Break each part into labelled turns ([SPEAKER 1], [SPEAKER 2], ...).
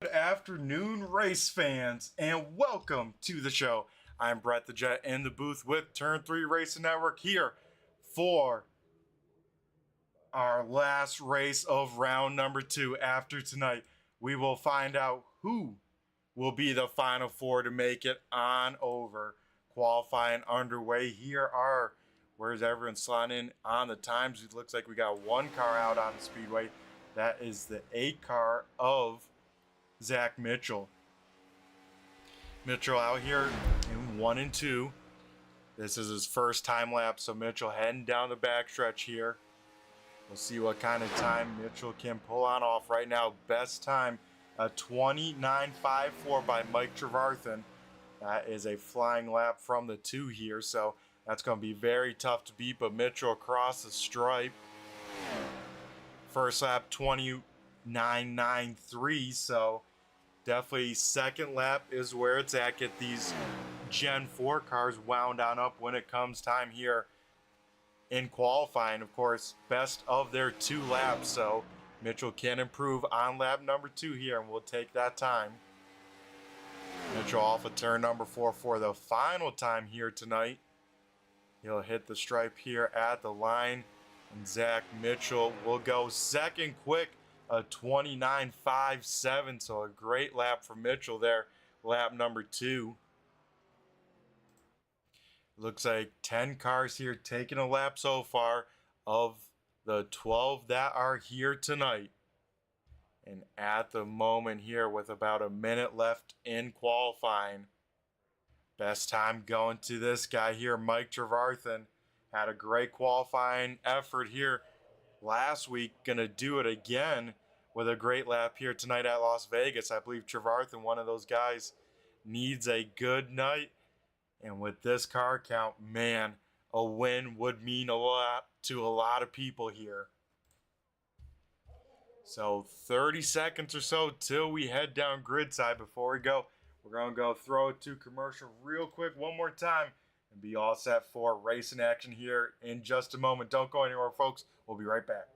[SPEAKER 1] Good afternoon, race fans, and welcome to the show. I'm Brett the Jet in the booth with Turn 3 Racing Network here for our last race of round number 2. After tonight, we will find out who will be the final 4 to make it on over. Qualifying underway. Where's everyone slotting in on the times? It looks like we got one car out on the speedway. That is the 8 car of Zach Mitchell. Mitchell out here in 1 and 2. This is his first time lapse, so Mitchell heading down the backstretch here. We'll see what kind of time Mitchell can pull on off right now. Best time, a 29.54 by Mike Trevarthen. That is a flying lap from the 2 here, so that's going to be very tough to beat, but Mitchell across the stripe. First lap, 29.93, so definitely second lap is where it's at. Get these Gen 4 cars wound on up when it comes time here in qualifying. Of course, best of their 2 laps, so Mitchell can improve on lap number 2 here, and we'll take that time. Mitchell off of turn number 4 for the final time here tonight. He'll hit the stripe here at the line, and Zach Mitchell will go second quick, a 29.57, so a great lap for Mitchell there, lap number 2. Looks like 10 cars here taking a lap so far of the 12 that are here tonight. And at the moment here, with about a minute left in qualifying, best time going to this guy here, Mike Trevarthen. Had a great qualifying effort here last week. Gonna do it again with a great lap here tonight at Las Vegas. I believe Trevarthen, one of those guys, needs a good night. And with this car count, man, a win would mean a lot to a lot of people here. So 30 seconds or so till we head down grid side. Before we go, we're going to go throw it to commercial real quick one more time and be all set for racing action here in just a moment. Don't go anywhere, folks. We'll be right back.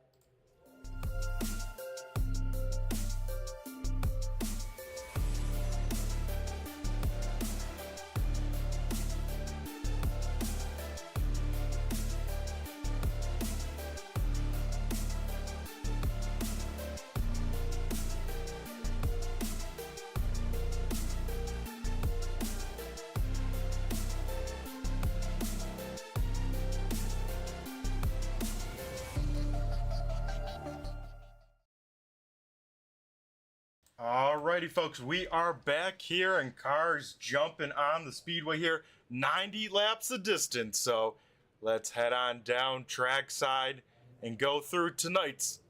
[SPEAKER 1] Alrighty, folks, we are back here and cars jumping on the speedway here. 90 laps of distance, so let's head on down trackside and go through tonight's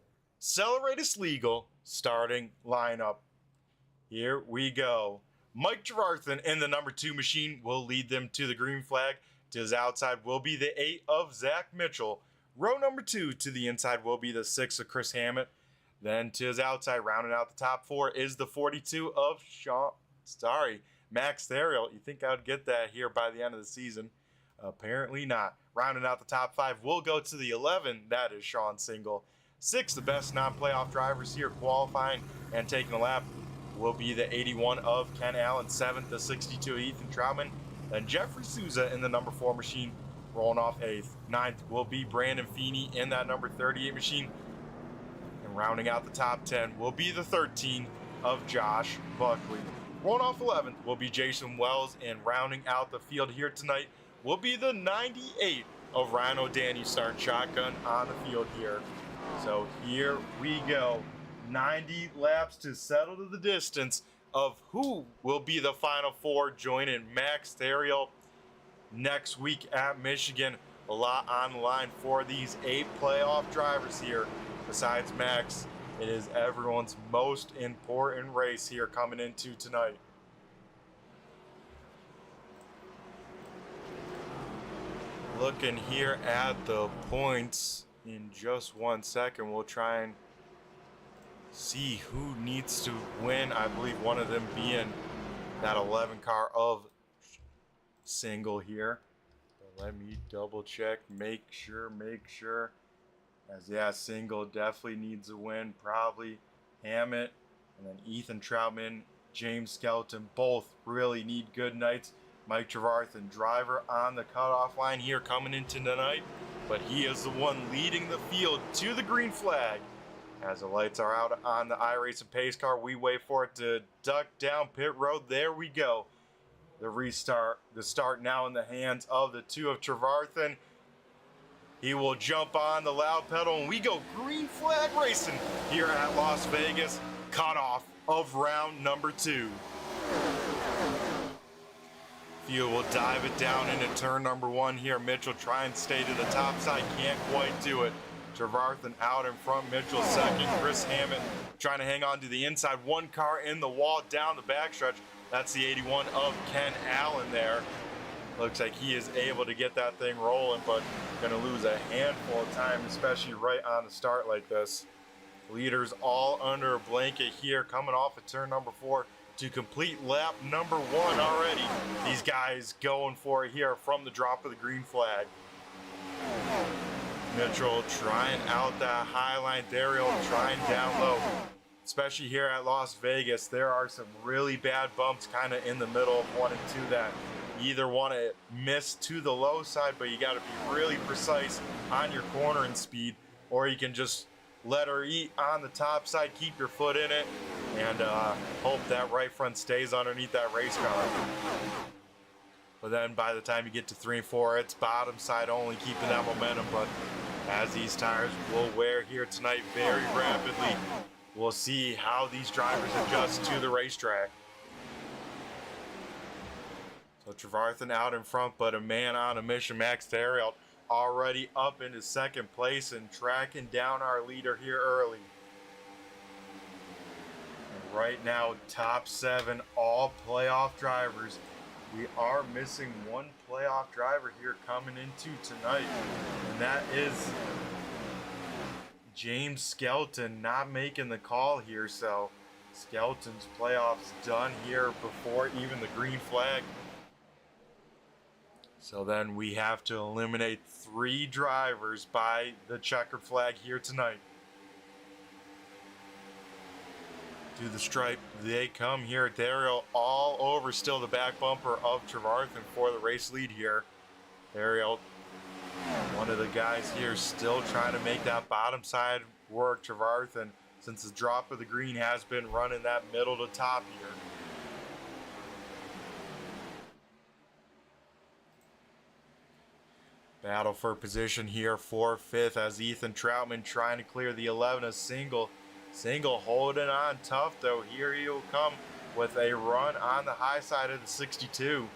[SPEAKER 1] Celeratus Legal starting lineup. Here we go. Mike Trevarthen in the number 2 machine will lead them to the green flag. To his outside will be the 8 of Zach Mitchell. Row number 2 to the inside will be the 6 of Chris Hammett. Then to his outside, rounding out the top 4, is the 42 of Max Theriault. You think I would get that here by the end of the season? Apparently not. Rounding out the top 5, we'll go to the 11. That is Sean Single. 6, the best non-playoff drivers here qualifying and taking a lap, will be the 81 of Ken Allen. 7th, the 62 of Ethan Troutman. Then Jeffrey Souza in the number 4 machine, rolling off 8th. 9th will be Brandon Feeney in that number 38 machine. Rounding out the top 10 will be the 13 of Josh Buckley. Rolling off 11th will be Jason Wells, and rounding out the field here tonight will be the 98 of Ryan O'Danny, starting shotgun on the field here. So here we go. 90 laps to settle to the distance of who will be the final 4 joining Max Theriault next week at Michigan. A lot on the line for these 8 playoff drivers here. Besides Max, it is everyone's most important race here coming into tonight. Looking here at the points in just 1 second, we'll try and see who needs to win. I believe one of them being that 11 car of Single here. But let me double check, make sure. As yeah, Single definitely needs a win. Probably Hammett And then Ethan Troutman, James Skelton, both really need good nights. Mike Trevarthen, driver on the cutoff line here coming into tonight, but he is the one leading the field to the green flag. As the lights are out on the iRacing pace car, we wait for it to duck down pit road. There we go. The start now in the hands of the two of Trevarthen. He will jump on the loud pedal, and we go green flag racing here at Las Vegas. Cutoff of round number 2. Field will dive it down into turn number 1 here. Mitchell try and stay to the top side, can't quite do it. Trevarthen out in front, Mitchell second. Chris Hammond trying to hang on to the inside. One car in the wall down the backstretch. That's the 81 of Ken Allen there. Looks like he is able to get that thing rolling, but going to lose a handful of time, especially right on the start like this. Leaders all under a blanket here, coming off of turn number 4 to complete lap number 1 already. These guys going for it here from the drop of the green flag. Mitchell trying out that high line. Daryl trying down low. Especially here at Las Vegas, there are some really bad bumps kind of in the middle of 1 and 2 that you either want to miss to the low side, but you got to be really precise on your cornering speed, or you can just let her eat on the top side, keep your foot in it, and hope that right front stays underneath that race car. But then by the time you get to 3 and 4, it's bottom side only, keeping that momentum. But as these tires will wear here tonight very rapidly, we'll see how these drivers adjust to the racetrack. So Trevarthen out in front, but a man on a mission. Max Theriault already up into second place and tracking down our leader here early. And right now, top 7, all playoff drivers. We are missing one playoff driver here coming into tonight, and that is James Skelton not making the call here. So Skelton's playoffs done here before even the green flag. So then we have to eliminate 3 drivers by the checkered flag here tonight. To the stripe they come here. Daryl all over still the back bumper of Trevarthen for the race lead here. Daryl, one of the guys here, still trying to make that bottom side work. Trevarthen, since the drop of the green, has been running that middle to top here. Battle for position here for 5th as Ethan Troutman trying to clear the 11. A single holding on tough though. Here he'll come with a run on the high side of the 62.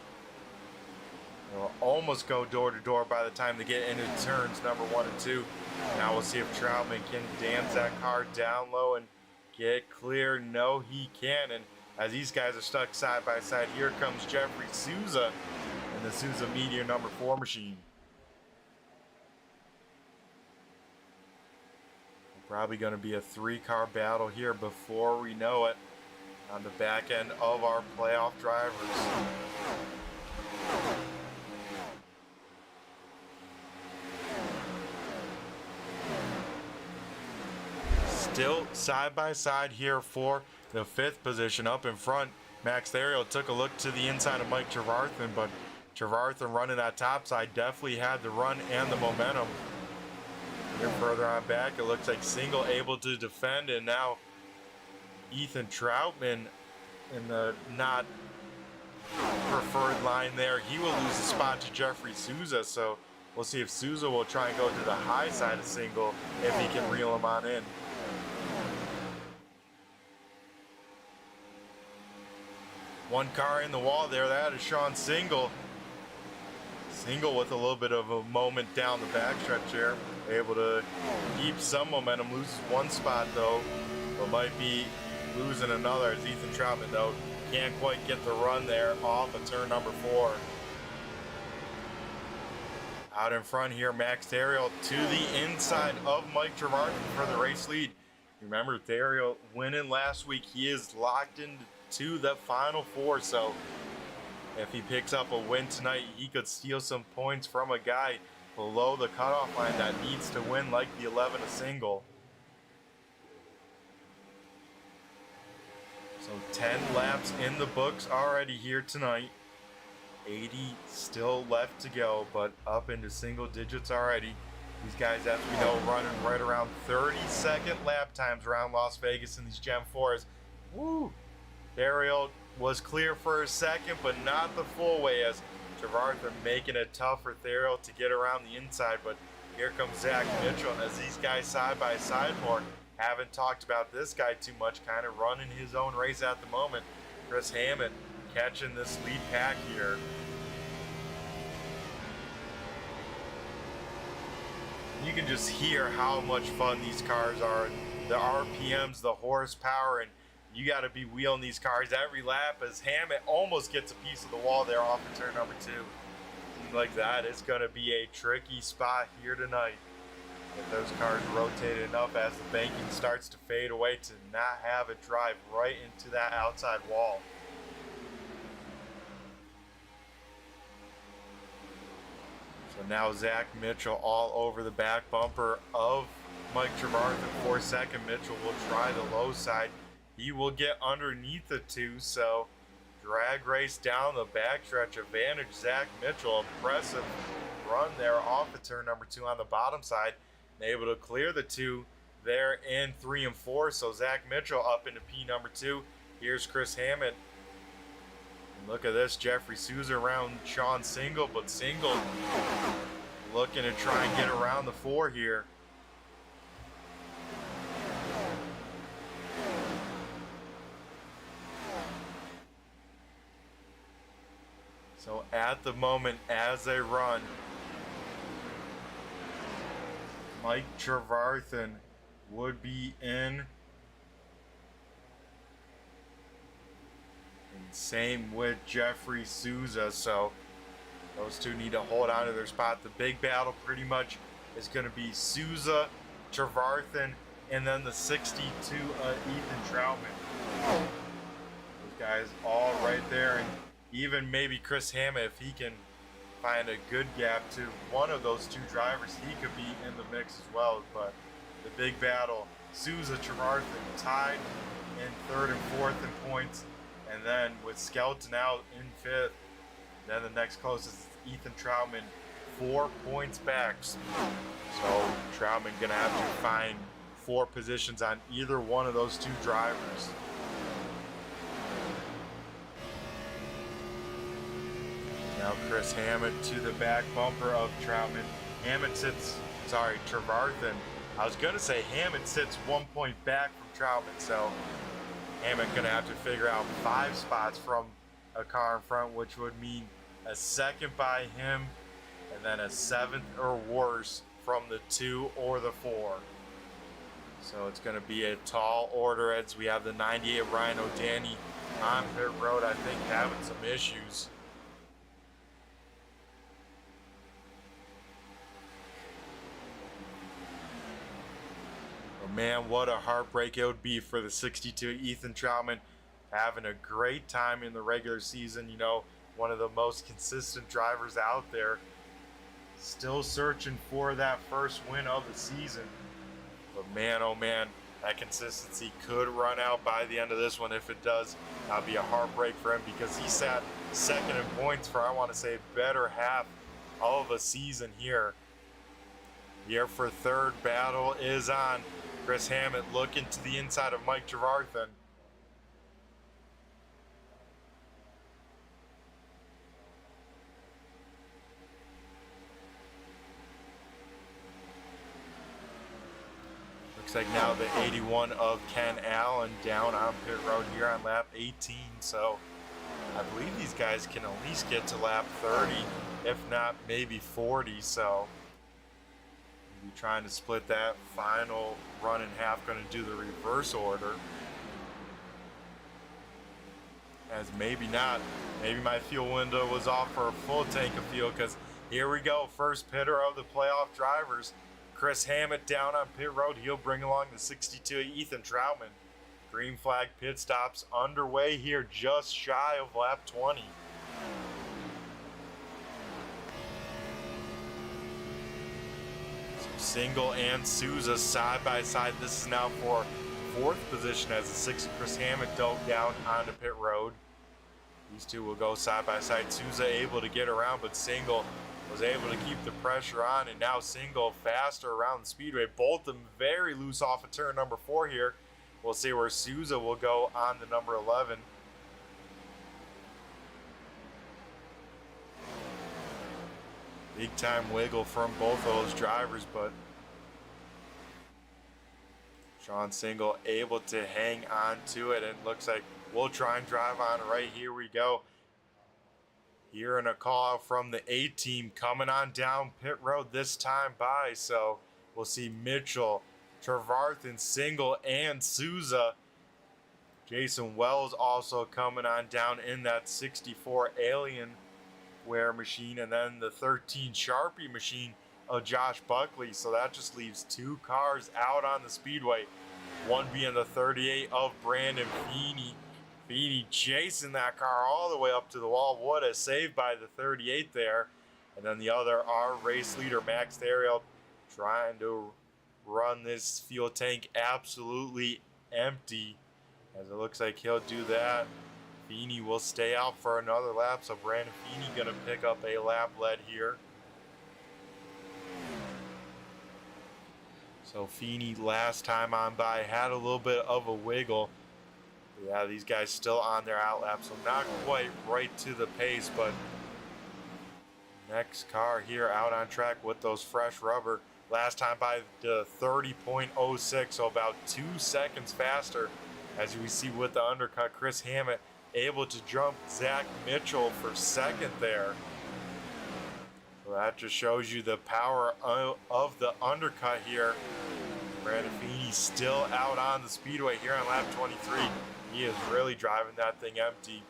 [SPEAKER 1] They'll almost go door to door by the time they get into turns number 1 and 2. Now we'll see if Troutman can dance that car down low and get clear. No, he can. And as these guys are stuck side by side, here comes Jeffrey Souza in the Souza Meteor number 4 machine. Probably going to be a 3-car battle here before we know it on the back end of our playoff drivers. Still side by side here for the 5th position. Up in front, Max Theriault took a look to the inside of Mike Trevarthen, but Trevarthen running that top side definitely had the run and the momentum. Here further on back, it looks like Single able to defend, and now Ethan Troutman in the not preferred line there. He will lose the spot to Jeffrey Souza, so we'll see if Souza will try and go to the high side of Single if he can reel him on in. One car in the wall there, that is Sean Single. Single with a little bit of a moment down the backstretch here. Able to keep some momentum, loses one spot though, but might be losing another as Ethan Troutman though can't quite get the run there off of turn number 4. Out in front here, Max Theriault to the inside of Mike Trevarthen for the race lead. Remember, Theriault winning last week. He is locked into the final 4, so if he picks up a win tonight, he could steal some points from a guy below the cutoff line that needs to win like the 11 a single. 10 laps in the books already here tonight. 80 still left to go, but up into single digits already. These guys, as we know, running right around 30-second lap times around Las Vegas in these Gen 4s. Woo! Burial was clear for a second, but not the full way, as Trevarthen making it tough for Theriault to get around the inside. But here comes Zach Mitchell, and as these guys side by side more, haven't talked about this guy too much, kind of running his own race at the moment. Chris Hammond catching this lead pack here. You can just hear how much fun these cars are. The RPMs, the horsepower, and you got to be wheeling these cars every lap as Hammond almost gets a piece of the wall there off of turn number 2. Seems like that is going to be a tricky spot here tonight. Get those cars rotated enough as the banking starts to fade away to not have it drive right into that outside wall. So now Zach Mitchell all over the back bumper of Mike Trevarthen for second. Mitchell will try the low side. He will get underneath the 2, so drag race down the backstretch. Advantage Zach Mitchell. Impressive run there off of turn number 2 on the bottom side. And able to clear the 2 there in 3 and 4. So Zach Mitchell up into P number 2. Here's Chris Hammond. Look at this, Jeffrey Souza around Sean Single, but Single looking to try and get around the 4 here. So at the moment, as they run, Mike Trevarthen would be in. Same with Jeffrey Souza, so those two need to hold on to their spot. The big battle pretty much is going to be Souza, Trevarthen, and then the 62 Ethan Troutman. Those guys all right there, and even maybe Chris Hammond, if he can find a good gap to one of those 2 drivers, he could be in the mix as well. But the big battle, Souza, Trevarthen tied in 3rd and 4th in points. And then with Skelton out in 5th, then the next closest is Ethan Troutman, 4 points back. So Troutman gonna have to find 4 positions on either one of those 2 drivers. Now Chris Hammond to the back bumper of Troutman. Trevarthen. I was gonna say Hammond sits 1 point back from Troutman, so Hammond gonna have to figure out 5 spots from a car in front, which would mean a 2nd by him, and then a 7th or worse from the 2 or the 4. So it's gonna be a tall order as we have the 98 Ryan O'Danny on pit road, I think having some issues. Man, what a heartbreak it would be for the 62 Ethan Troutman, having a great time in the regular season. You know, one of the most consistent drivers out there, still searching for that first win of the season. But man, oh man, that consistency could run out by the end of this one. If it does, that'll be a heartbreak for him, because he sat 2nd in points for, I want to say, better half of a season here. Here for 3rd, battle is on. Chris Hammond looking to the inside of Mike Trevarthen. Looks like now the 81 of Ken Allen down on pit road here on lap 18. So I believe these guys can at least get to lap 30, if not maybe 40. So we'll be trying to split that final run in half, going to do the reverse order. As maybe not, maybe my fuel window was off for a full tank of fuel, because here we go, first pitter of the playoff drivers. Chris Hammond down on pit road. He'll bring along the 62 Ethan Troutman. Green flag pit stops underway here, just shy of lap 20. Single and Souza side by side. This is now for 4th position as the 6 of Chris Hammett dove down onto pit road. These two will go side by side. Souza able to get around, but Single was able to keep the pressure on, and now Single faster around the speedway. Both of them very loose off of turn number 4 here. We'll see where Souza will go on the number 11. Big time wiggle from both of those drivers, but Sean Single able to hang on to it, and looks like we'll try and drive on right here. We go. Hearing a call from the A team coming on down pit road this time by, so we'll see Mitchell, Trevarthen, Single, and Souza. Jason Wells also coming on down in that 64 Alienware machine, and then the 13 Sharpie machine of Josh Buckley. So that just leaves 2 cars out on the speedway, one being the 38 of Brandon Feeney. Feeney chasing that car all the way up to the wall. What a save by the 38 there. And then the other, our race leader, Max Theriault, trying to run this fuel tank absolutely empty, as it looks like he'll do that. Feeney will stay out for another lap, so Brandon Feeney going to pick up a lap lead here. So Feeney last time on by had a little bit of a wiggle. Yeah, these guys still on their outlap, so not quite right to the pace, but next car here out on track with those fresh rubber. Last time by the 30.06, so about 2 seconds faster. As we see with the undercut, Chris Hammett able to jump Zach Mitchell for 2nd there. So that just shows you the power of the undercut here. Brandon Feeney still out on the speedway here on lap 23. He is really driving that thing empty.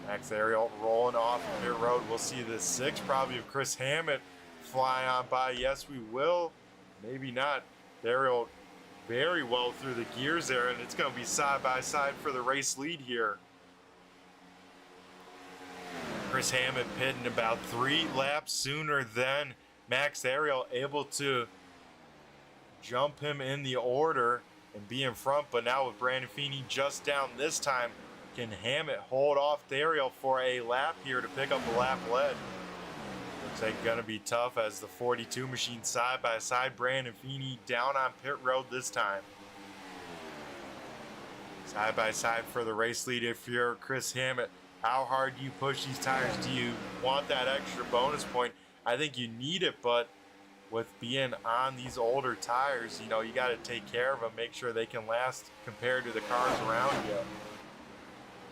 [SPEAKER 1] Max Theriault rolling off pit road. We'll see the 6 probably of Chris Hammett fly on by. Yes, we will. Maybe not. Theriault very well through the gears there, and it's going to be side by side for the race lead here. Chris Hammett pitting about 3 laps sooner than Max Theriault, able to jump him in the order and be in front, but now with Brandon Feeney just down this time, can Hammett hold off Theriault for a lap here to pick up a lap lead? Looks like gonna be tough as the 42 machine side by side. Brandon Feeney down on pit road this time. Side by side for the race lead. If you're Chris Hammett, how hard do you push these tires? Do you want that extra bonus point? I think you need it, but with being on these older tires, you know, you got to take care of them, make sure they can last compared to the cars around you.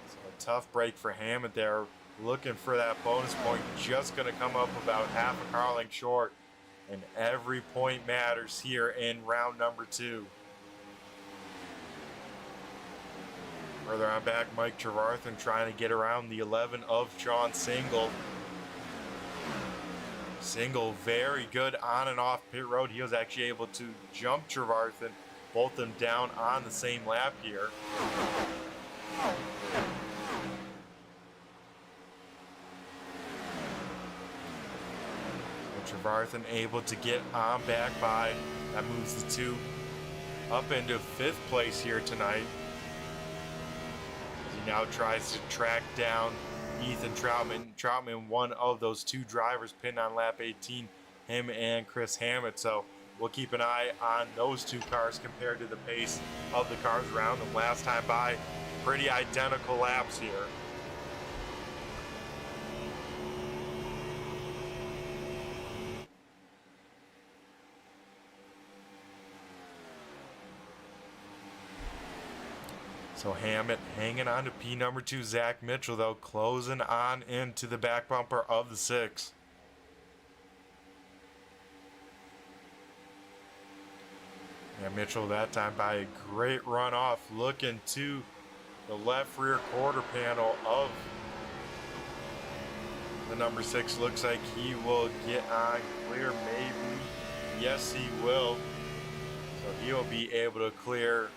[SPEAKER 1] So a tough break for Hammett there, looking for that bonus point, just going to come up about half a car length short, and every point matters here in round number 2. Further on back, Mike Trevarthen trying to get around the 11 of Sean Single. Single very good on and off pit road. He was actually able to jump Trevarthen, both them down on the same lap here. Trevarthen able to get on back by. That moves the 2 up into 5th place here tonight. He now tries to track down Ethan Troutman. Troutman, one of those 2 drivers pinned on lap 18, him and Chris Hammett. So we'll keep an eye on those 2 cars compared to the pace of the cars around them. Last time by, pretty identical laps here. So Hammett hanging on to P number 2. Zach Mitchell, though, closing on into the back bumper of the 6. Yeah, Mitchell that time by a great run off, looking to the left rear quarter panel of the number 6. Looks like he will get on clear, maybe. Yes, he will. So he will be able to clear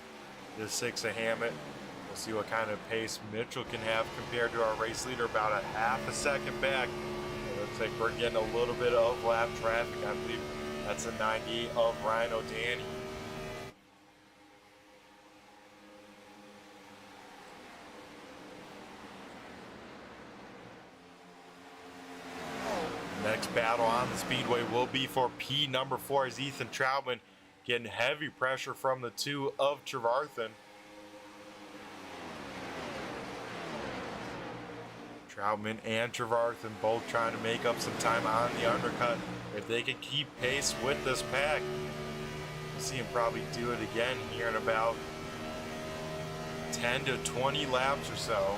[SPEAKER 1] the 6 of Hammett. We'll see what kind of pace Mitchell can have compared to our race leader, about a half a second back. It looks like we're getting a little bit of lap traffic. I believe that's a 98 of Ryan O'Danny. next battle on the speedway will be for P number 4 as Ethan Troutman getting heavy pressure from the 2 of Trevarthen. Troutman and Trevarthen both trying to make up some time on the undercut. If they can keep pace with this pack, we'll see him probably do it again here in about 10 to 20 laps or so.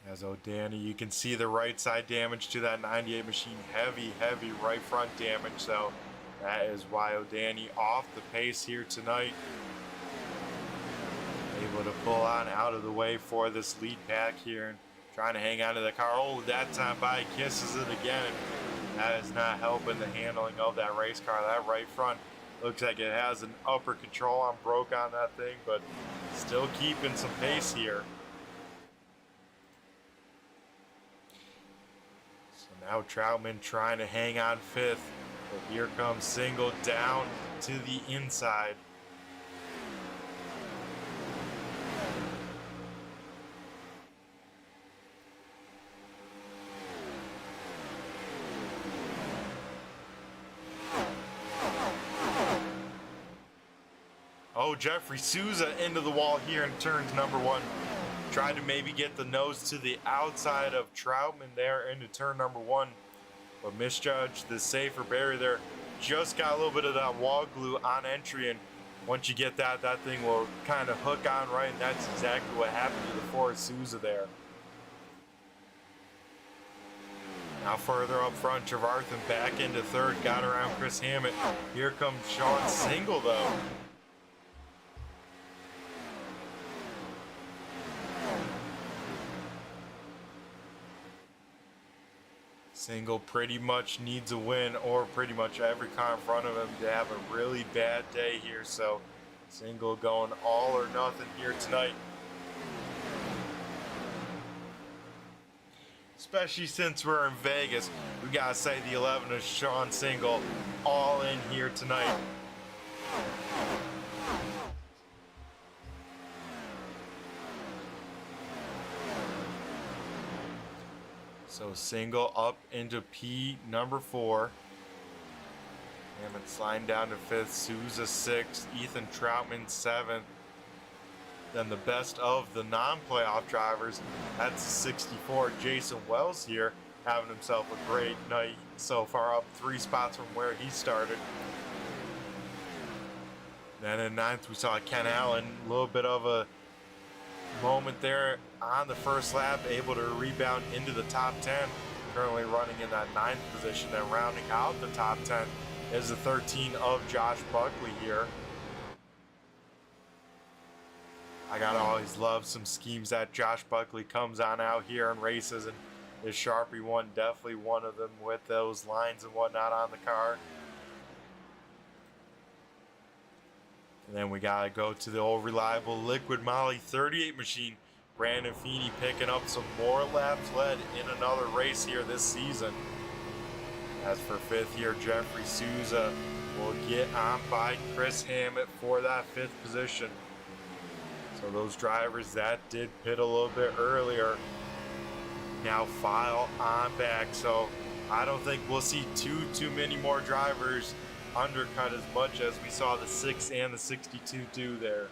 [SPEAKER 1] As O'Danny, you can see the right side damage to that 98 machine. Heavy right front damage. So that is why O'Danny off the pace here tonight. Able to pull on out of the way for this lead pack here and trying to hang on to the car. Oh, that time by kisses it again. That is not helping the handling of that race car. That right front looks like it has an upper control on broke on that thing, but still keeping some pace here. Now Troutman trying to hang on 5th, but here comes Single down to the inside. Oh, Jeffrey Souza into the wall here in turns number 1. Tried to maybe get the nose to the outside of Troutman there into turn number 1, but misjudged the safer barrier there. Just got a little bit of that wall glue on entry, and once you get that, that thing will kind of hook on right, and that's exactly what happened to the Ford Souza there. Now further up front, Trevarthen back into 3rd, got around Chris Hammett. Here comes Sean Single though. Single pretty much needs a win, or pretty much every car in front of him to have a really bad day here. So Single going all or nothing here tonight. Especially since we're in Vegas, we gotta say the 11 is Sean Single all in here tonight. So Single up into P number 4. Hammond sliding down to 5th. Souza 6th. Ethan Troutman 7th. Then the best of the non-playoff drivers. That's 64. Jason Wells here having himself a great night so far, up 3 spots from where he started. Then in 9th we saw Ken Allen. A little bit of a moment there on the first lap, able to rebound into the top 10, currently running in that 9th position. Then rounding out the top 10 is the 13 of Josh Buckley here. I gotta always love some schemes that Josh Buckley comes on out here and races, and this Sharpie one definitely one of them with those lines and whatnot on the car. And then we gotta go to the old reliable Liquid Moly 38 machine. Brandon Feeney picking up some more laps led in another race here this season. As for 5th here, Jeffrey Souza will get on by Chris Hammett for that 5th position. So those drivers that did pit a little bit earlier now file on back. So I don't think we'll see too many more drivers undercut as much as we saw the 6 and the 62 do there.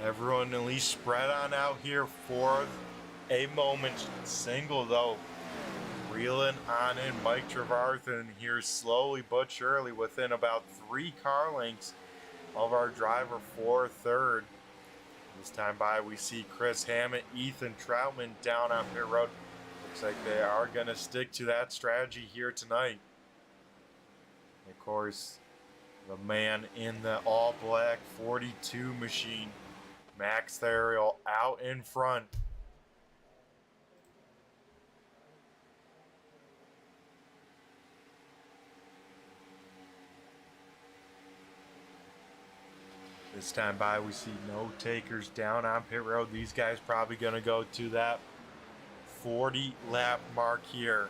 [SPEAKER 1] Everyone at least spread on out here for a moment. Single though, reeling on in. Mike Trevarthen here slowly but surely within about 3 car lengths of our driver for 3rd. This time by we see Chris Hammett, Ethan Troutman down on pit road. Looks like they are going to stick to that strategy here tonight. Of course, the man in the all black 42 machine, Max Therial, out in front. This time by, we see no takers down on pit road. These guys probably going to go to that 40 lap mark here.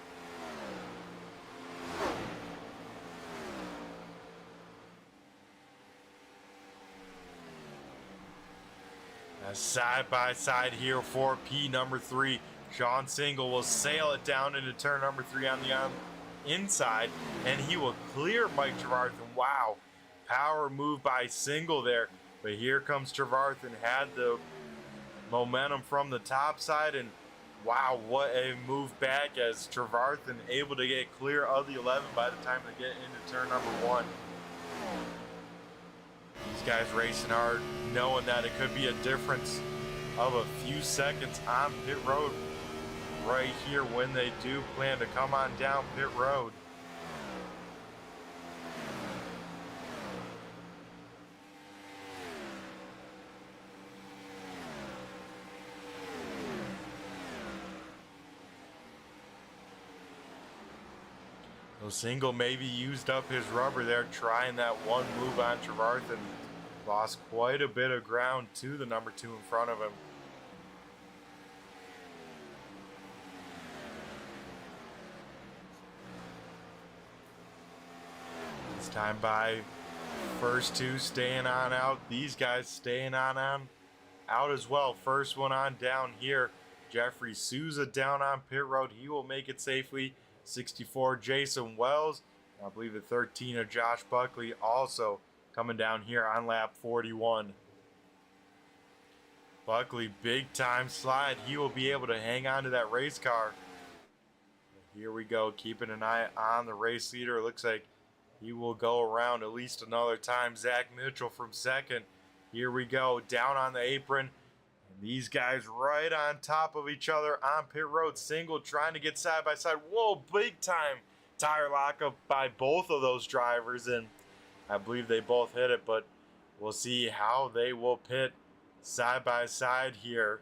[SPEAKER 1] Side by side here for P number 3. Sean Single will sail it down into turn number 3 on the inside, and he will clear Mike Trevarthen. Wow, power move by Single there. But here comes Trevarthen, had the momentum from the top side, and wow, what a move back as Trevarthen able to get clear of the 11 by the time they get into turn number 1. These guys racing hard, knowing that it could be a difference of a few seconds on pit road right here when they do plan to come on down pit road. So Single maybe used up his rubber there trying that one move on Trevarthen. Lost quite a bit of ground to the number 2 in front of him. This time by, first 2 staying on out. These guys staying on out as well. First one on down here. Jeffrey Souza down on pit road. He will make it safely. 64 Jason Wells. I believe the 13 of Josh Buckley also coming down here on lap 41. Buckley, big time slide. He will be able to hang on to that race car. Here we go, keeping an eye on the race leader. It looks like he will go around at least another time. Zach Mitchell from second. Here we go, down on the apron. And these guys right on top of each other on pit road. Single trying to get side by side. Whoa, big time tire lockup by both of those drivers, and I believe they both hit it, but we'll see how they will pit side by side here.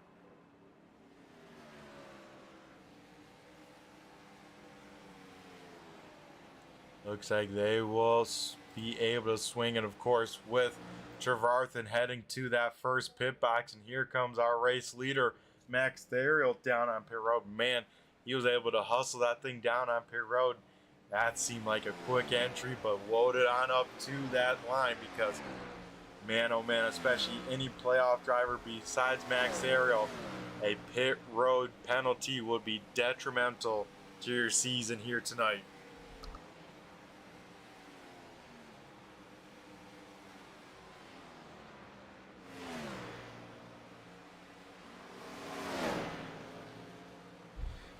[SPEAKER 1] Looks like they will be able to swing it, of course, with Trevarthen heading to that first pit box. And here comes our race leader, Max Theriot, down on pit road. Man, he was able to hustle that thing down on pit road. That seemed like a quick entry, but loaded on up to that line because, man, oh man, especially any playoff driver besides Max Theriot, a pit road penalty would be detrimental to your season here tonight.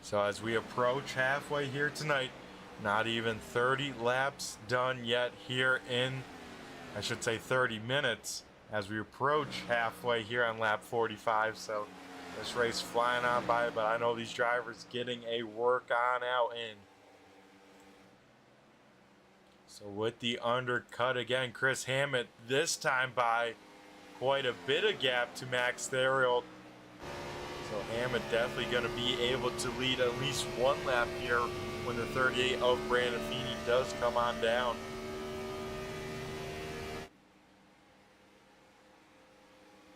[SPEAKER 1] So as we approach halfway here tonight, not even 30 laps done yet here in, I should say 30 minutes, as we approach halfway here on lap 45. So this race flying on by, but I know these drivers getting a work on out in. So with the undercut again, Chris Hammett this time by quite a bit of gap to Max Theriot. So Hammett definitely going to be able to lead at least one lap here when the 38 of Brandon Feeney does come on down.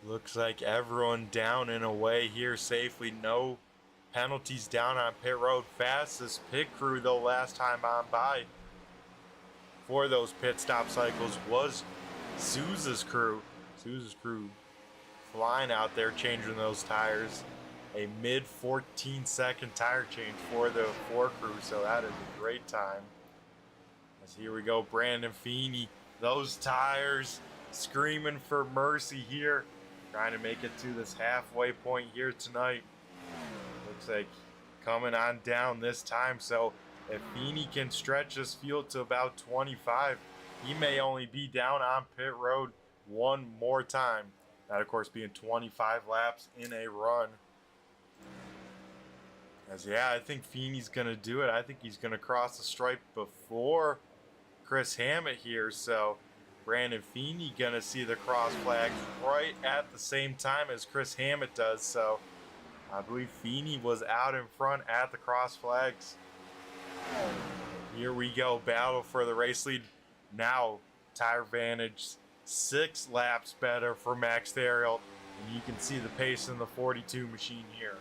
[SPEAKER 1] Looks like everyone down in a way here safely. No penalties down on pit road. Fastest pit crew though last time on by for those pit stop cycles was Souza's crew. Souza's crew flying out there changing those tires. A mid 14-second tire change for the 4 crew, so that is a great time. As here we go, Brandon Feeney. Those tires screaming for mercy here. Trying to make it to this halfway point here tonight. Looks like coming on down this time, so if Feeney can stretch this field to about 25, he may only be down on pit road one more time. That, of course, being 25 laps in a run. As yeah, I think Feeney's going to do it. I think he's going to cross the stripe before Chris Hammett here. So Brandon Feeney going to see the cross flags right at the same time as Chris Hammett does. So I believe Feeney was out in front at the cross flags. Here we go. Battle for the race lead. Now Tire Vantage 6 laps better for Max Theriault. And you can see the pace in the 42 machine here.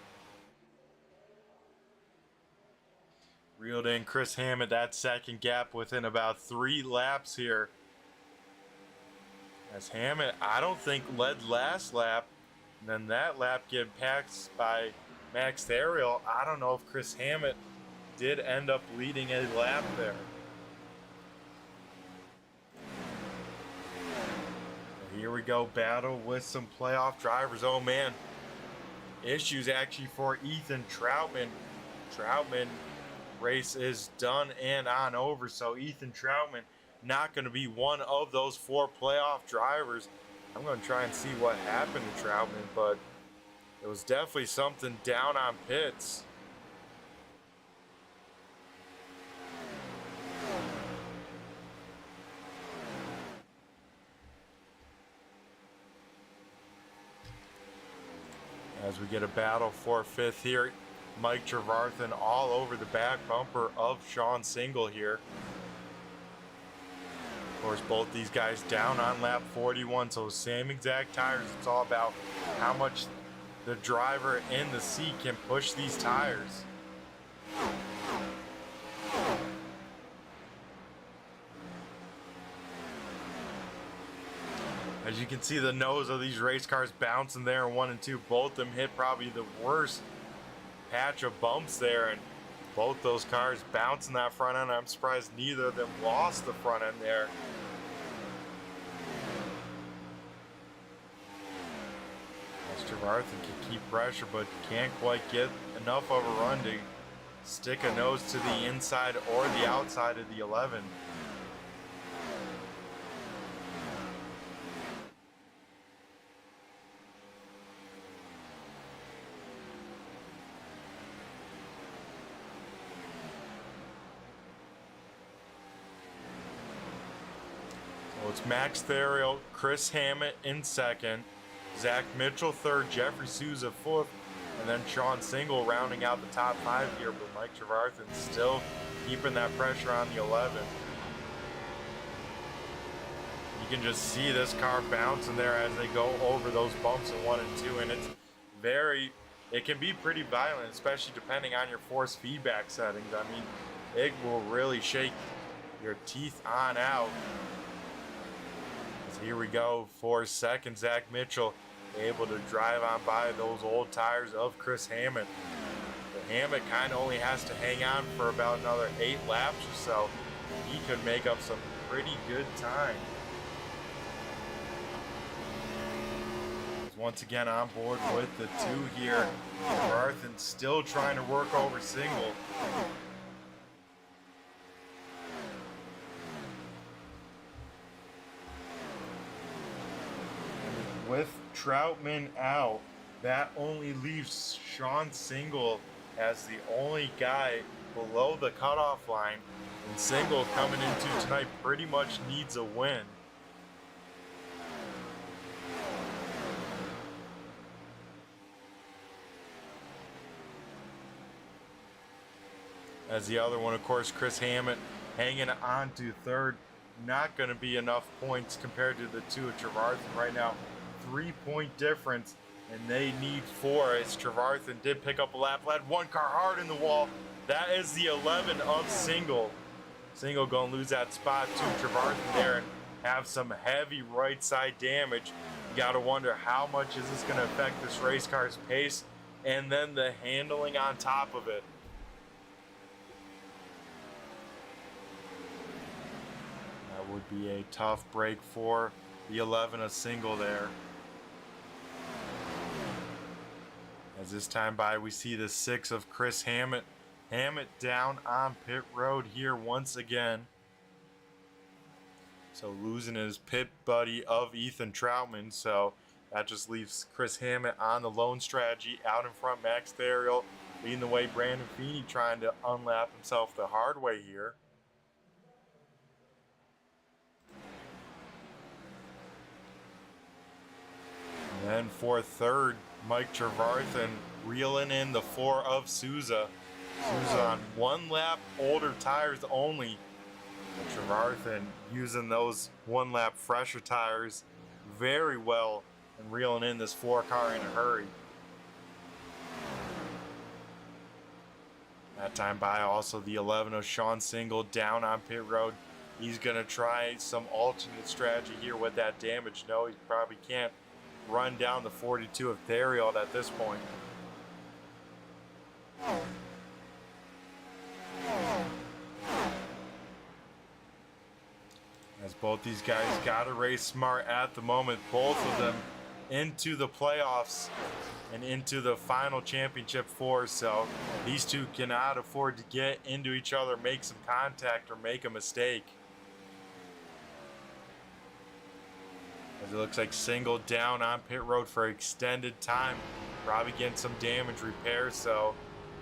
[SPEAKER 1] Reeled in Chris Hammett, that second gap within about 3 laps here. As Hammett, I don't think, led last lap. And then that lap getting passed by Max Theriault. I don't know if Chris Hammett did end up leading a lap there. Here we go, battle with some playoff drivers. Oh man, issues actually for Ethan Troutman. Troutman race is done and on over, so Ethan Troutman not going to be one of those 4 playoff drivers. I'm going to try and see what happened to Troutman, but it was definitely something down on pits. As we get a battle for 5th here, Mike Trevarthen all over the back bumper of Sean Single here. Of course, both these guys down on lap 41, so same exact tires. It's all about how much the driver in the seat can push these tires. As you can see, the nose of these race cars bouncing there in 1 and 2. Both of them hit probably the worst patch of bumps there, and both those cars bouncing that front end. I'm surprised neither of them lost the front end there. Trevarthen can keep pressure, but can't quite get enough of a run to stick a nose to the inside or the outside of the 11. So it's Max Theriault, Chris Hammett in 2nd, Zach Mitchell 3rd, Jeffrey Souza 4th, and then Sean Single rounding out the top 5 here, but Mike Trevarthen still keeping that pressure on the 11. You can just see this car bouncing there as they go over those bumps in 1 and 2, and it can be pretty violent, especially depending on your force feedback settings. I mean, it will really shake your teeth on out. Here we go for 2nd, Zach Mitchell, able to drive on by those old tires of Chris Hammett. But Hammett kind of only has to hang on for about another 8 laps or so. He could make up some pretty good time. He's once again on board with the 2 here. Trevarthen still trying to work over Single. With Troutman out, that only leaves Sean Single as the only guy below the cutoff line. And Single coming into tonight pretty much needs a win. As the other one, of course, Chris Hammett hanging on to 3rd. Not going to be enough points compared to the 2 of Trevarthen right now. 3-point difference, and they need 4 as Trevarthen did pick up a lap. Led 1 car hard in the wall. That is the 11 of Single. Single going to lose that spot to Trevarthen there and have some heavy right side damage. You got to wonder how much is this going to affect this race car's pace and then the handling on top of it. That would be a tough break for the 11 of Single there. As this time by, we see the 6 of Chris Hammett. Hammett down on pit road here once again. So losing his pit buddy of Ethan Troutman. So that just leaves Chris Hammett on the lone strategy. Out in front, Max Theriault leading the way. Brandon Feeney trying to unlap himself the hard way here. And then for 3rd, Mike Trevarthen reeling in the 4 of Souza. Souza on 1 lap older tires only. Trevarthen using those one lap fresher tires very well and reeling in this 4 car in a hurry. That time by also the 11 of Sean Single down on pit road. He's going to try some alternate strategy here with that damage. No, he probably can't run down the 42 of Theriault at this point. As both these guys got to race smart at the moment, both of them into the playoffs and into the final championship 4, so these two cannot afford to get into each other, make some contact, or make a mistake. As it looks like Single down on pit road for extended time, probably getting some damage repair, so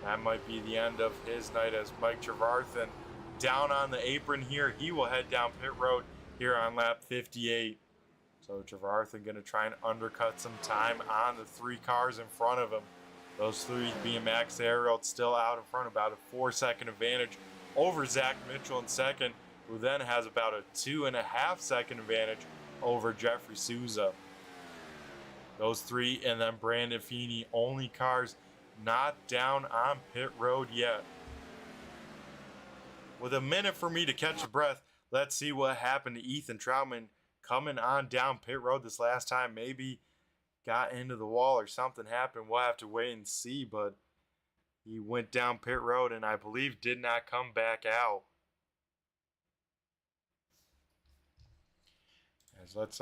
[SPEAKER 1] that might be the end of his night. As Mike Trevarthen down on the apron here, he will head down pit road here on lap 58. So Trevarthen going to try and undercut some time on the 3 cars in front of him. Those 3 being Max Theriault still out in front, about a 4-second advantage over Zach Mitchell in second, who then has about a 2.5-second advantage over Jeffrey Souza. Those 3 and then Brandon Feeney, only cars not down on pit road yet. With a minute for me to catch a breath, let's see what happened to Ethan Troutman coming on down pit road this last time. Maybe got into the wall or something happened. We'll have to wait and see, but he went down pit road and I believe did not come back out. As let's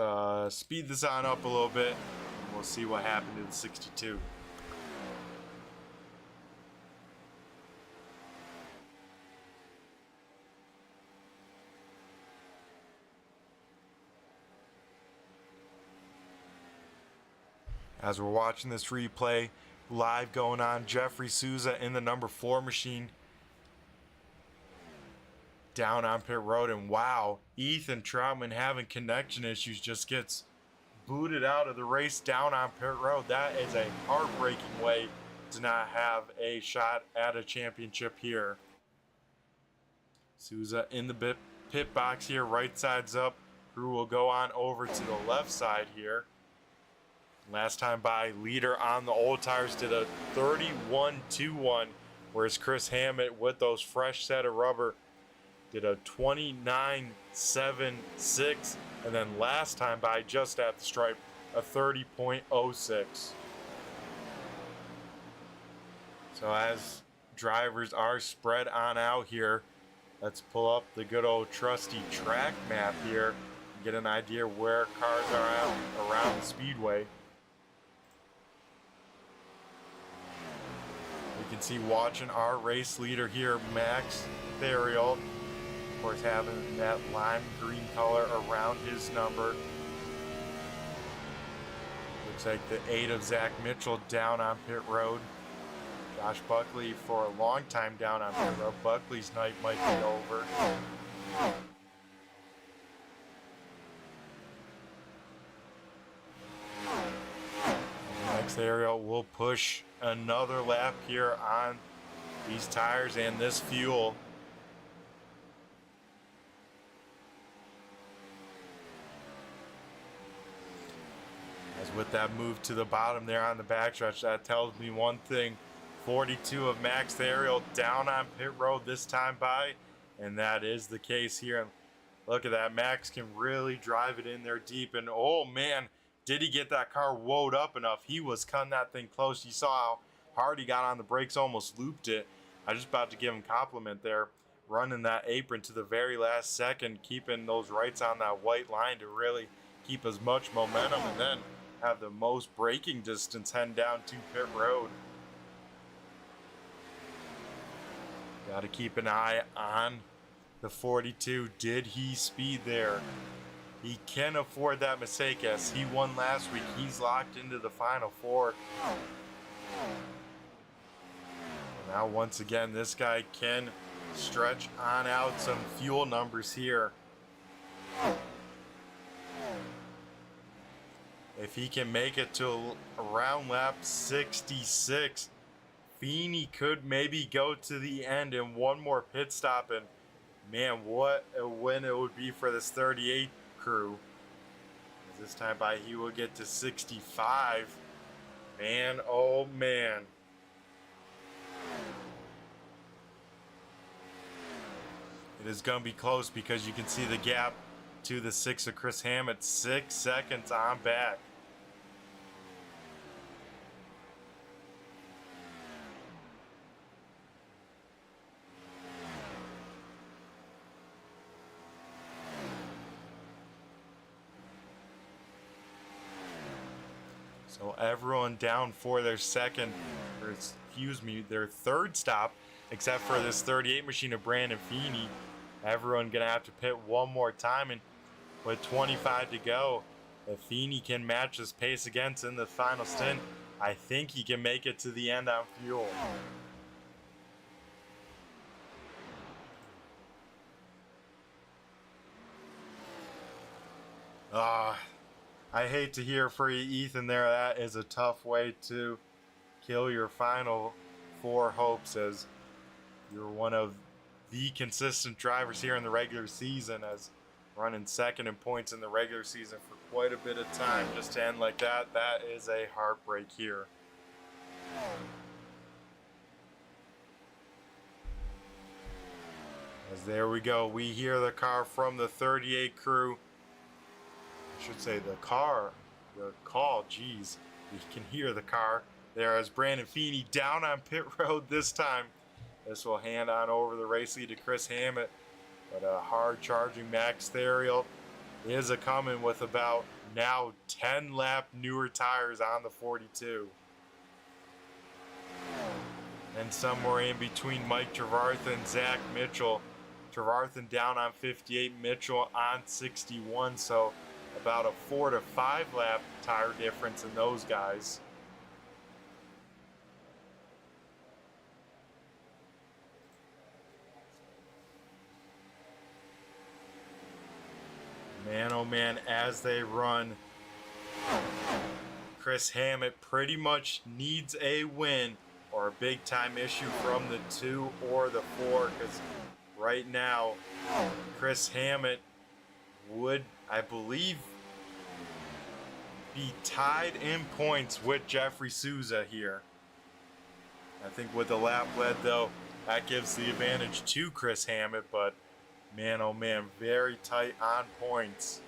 [SPEAKER 1] speed this on up a little bit and we'll see what happened to the 62. As we're watching this replay live going on, Jeffrey Souza in the number 4 machine down on pit road, and wow, Ethan Troutman having connection issues, just gets booted out of the race down on pit road. That is a heartbreaking way to not have a shot at a championship here. Souza in the pit box here, right side's up. Crew will go on over to the left side here. Last time by, leader on the old tires did a 31.21, whereas Chris Hammett with those fresh set of rubber did a 29.76, and then last time by, just at the stripe, a 30.06. So as drivers are spread on out here, let's pull up the good old trusty track map here and get an idea where cars are at around the speedway. You can see watching our race leader here, Max Theriault, of course having that lime green color around his number. Looks like the 8 of Zach Mitchell down on pit road. Josh Buckley for a long time down on pit road. Buckley's night might be over. Max Theriault will push another lap here on these tires and this fuel. As with that move to the bottom there on the backstretch, that tells me one thing. 42 of Max Theriault down on pit road this time by, and that is the case here. And look at that, Max can really drive it in there deep, and oh man, did he get that car woed up enough. He was cutting that thing close. You saw how hard he got on the brakes, almost looped it. I was just about to give him a compliment there, running that apron to the very last second, keeping those rights on that white line to really keep as much momentum and then have the most braking distance heading down to pit road. Got to keep an eye on the 42. Did he speed there? He can afford that mistake as he won last week. He's locked into the final 4. Now once again, this guy can stretch on out some fuel numbers here. If he can make it to around lap 66, Feeney could maybe go to the end in one more pit stop and Man, what a win it would be for this 38 crew. This time by he will get to 65. Man, oh man. It is going to be close because you can see the gap to the 6 of Chris Hammett. 6 seconds on back. So everyone down for their their third stop, except for this 38 machine of Brandon Feeney. Everyone gonna have to pit one more time, and with 25 to go, if Feeney can match his pace against in the final stint, I think he can make it to the end on fuel. I hate to hear for you, Ethan, there. That is a tough way to kill your final 4 hopes, as you're one of the consistent drivers here in the regular season, as running second in points in the regular season for quite a bit of time. Just to end like that, that is a heartbreak here. As there we go, we hear the car from the 38 crew. I should say the call, geez. We can hear the car there as Brandon Feeney down on pit road this time. This will hand on over the race lead to Chris Hammett. But a hard charging Max Theriault is a coming with about now 10 lap newer tires on the 42. And somewhere in between Mike Trevarthen and Zach Mitchell. Trevarthen down on 58, Mitchell on 61, so about a 4 to 5 lap tire difference in those guys. Man, oh man, as they run, Chris Hammett pretty much needs a win or a big time issue from the 2 or the 4, because right now Chris Hammett would, I believe, be tied in points with Jeffrey Souza here. I think with the lap led, though, that gives the advantage to Chris Hammett, but man, oh man, very tight on points.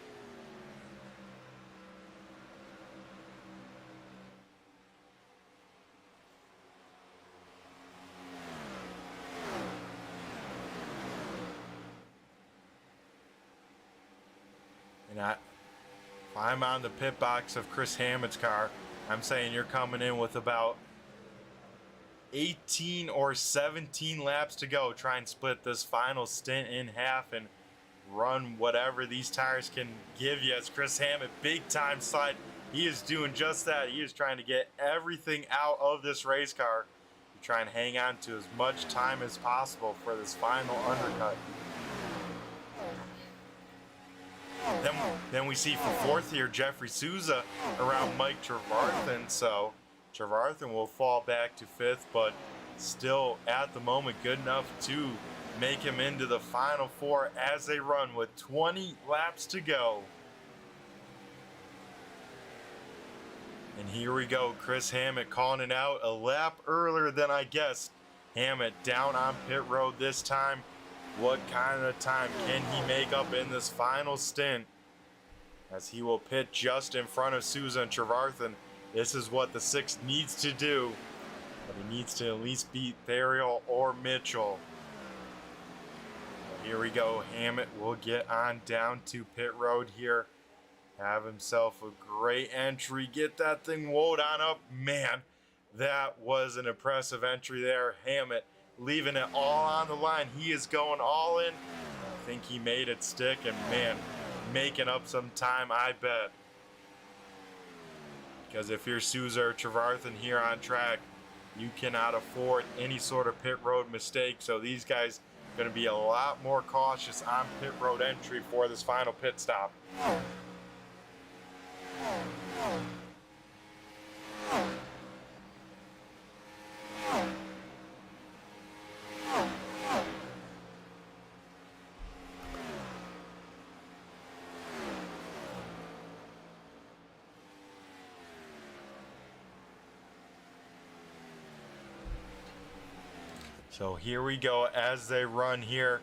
[SPEAKER 1] And if I'm on the pit box of Chris Hammett's car, I'm saying you're coming in with about 18 or 17 laps to go. Try and split this final stint in half and run whatever these tires can give you. As Chris Hammett, big time slide. He is doing just that. He is trying to get everything out of this race car to try and hang on to as much time as possible for this final undercut. Then we see for fourth here Jeffrey Souza around Mike Trevarthen, so Trevarthen will fall back to fifth, but still at the moment good enough to make him into the final 4 as they run with 20 laps to go. And here we go, Chris Hammett calling it out a lap earlier than I guessed. Hammett down on pit road this time. What kind of time can he make up in this final stint? As he will pit just in front of Souza and Trevarthen. This is what the 6 needs to do. But he needs to at least beat Theriault or Mitchell. Here we go. Hammett will get on down to pit road here. Have himself a great entry. Get that thing woed on up. Man, that was an impressive entry there. Hammett leaving it all on the line. He is going all in. I think he made it stick, and man, making up some time, I bet. Because if you're Souza or Trevarthen here on track, you cannot afford any sort of pit road mistake. So these guys are going to be a lot more cautious on pit road entry for this final pit stop. So here we go as they run here.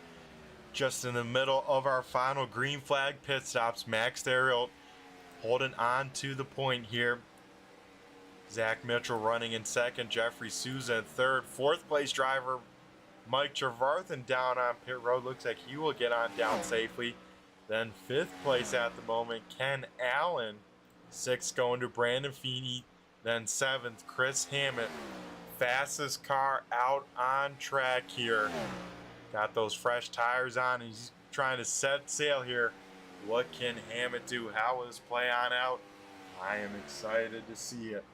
[SPEAKER 1] Just in the middle of our final green flag pit stops. Max Theriot holding on to the point here. Zach Mitchell running in second. Jeffrey Souza in third. Fourth place driver Mike Trevarthen down on pit road. Looks like he will get on down safely. Then fifth place at the moment, Ken Allen. Sixth going to Brandon Feeney. Then seventh, Chris Hammett. Fastest car out on track here. Got those fresh tires on. He's trying to set sail here. What can Hammett do? How will this play on out? I am excited to see it.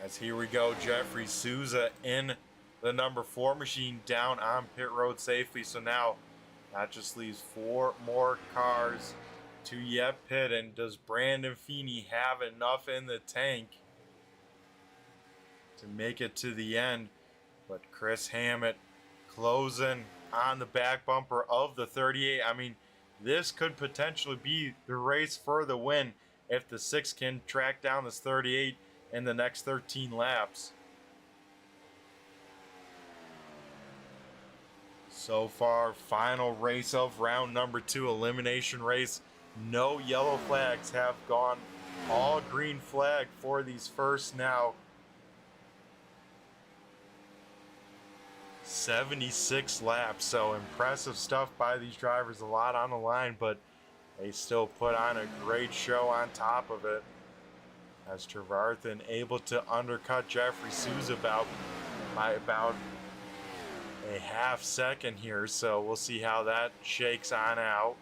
[SPEAKER 1] As here we go, Jeffrey Souza in the number 4 machine down on pit road safely. So now that just leaves 4 more cars to yet pit. And does Brandon Feeney have enough in the tank to make it to the end? But Chris Hammett closing on the back bumper of the 38. I mean, this could potentially be the race for the win if the 6 can track down this 38 in the next 13 laps. So far, final race of round number 2, elimination race. No yellow flags have gone. All green flag for these first now 76 laps. So impressive stuff by these drivers. A lot on the line, but they still put on a great show on top of it. As Trevarthen able to undercut Jeffrey Souza by about a half second here. So we'll see how that shakes on out.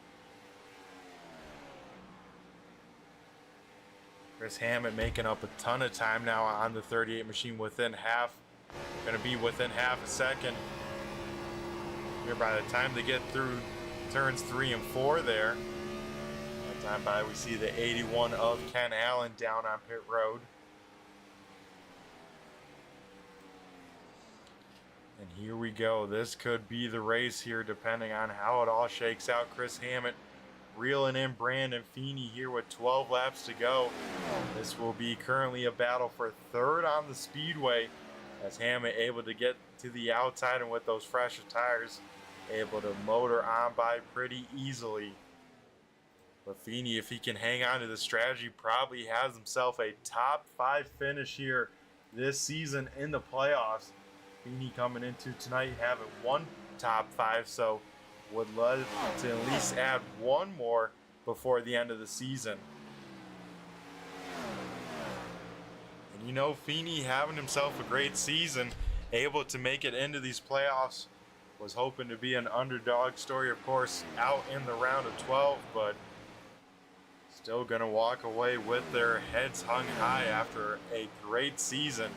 [SPEAKER 1] Chris Hammett making up a ton of time now on the 38 machine, within half, going to be within half a second here by the time they get through turns 3 and 4 there. That time by, we see the 81 of Ken Allen down on pit road. And here we go. This could be the race here depending on how it all shakes out. Chris Hammett reeling in Brandon Feeney here with 12 laps to go. This will be currently a battle for third on the speedway, as Hammett able to get to the outside and with those fresher tires able to motor on by pretty easily. But Feeney, if he can hang on to the strategy, probably has himself a top 5 finish here this season in the playoffs. Feeney coming into tonight having 1 top 5, so would love to at least add 1 more before the end of the season. And you know, Feeney having himself a great season, able to make it into these playoffs, was hoping to be an underdog story, of course, out in the round of 12, but still gonna walk away with their heads hung high after a great season.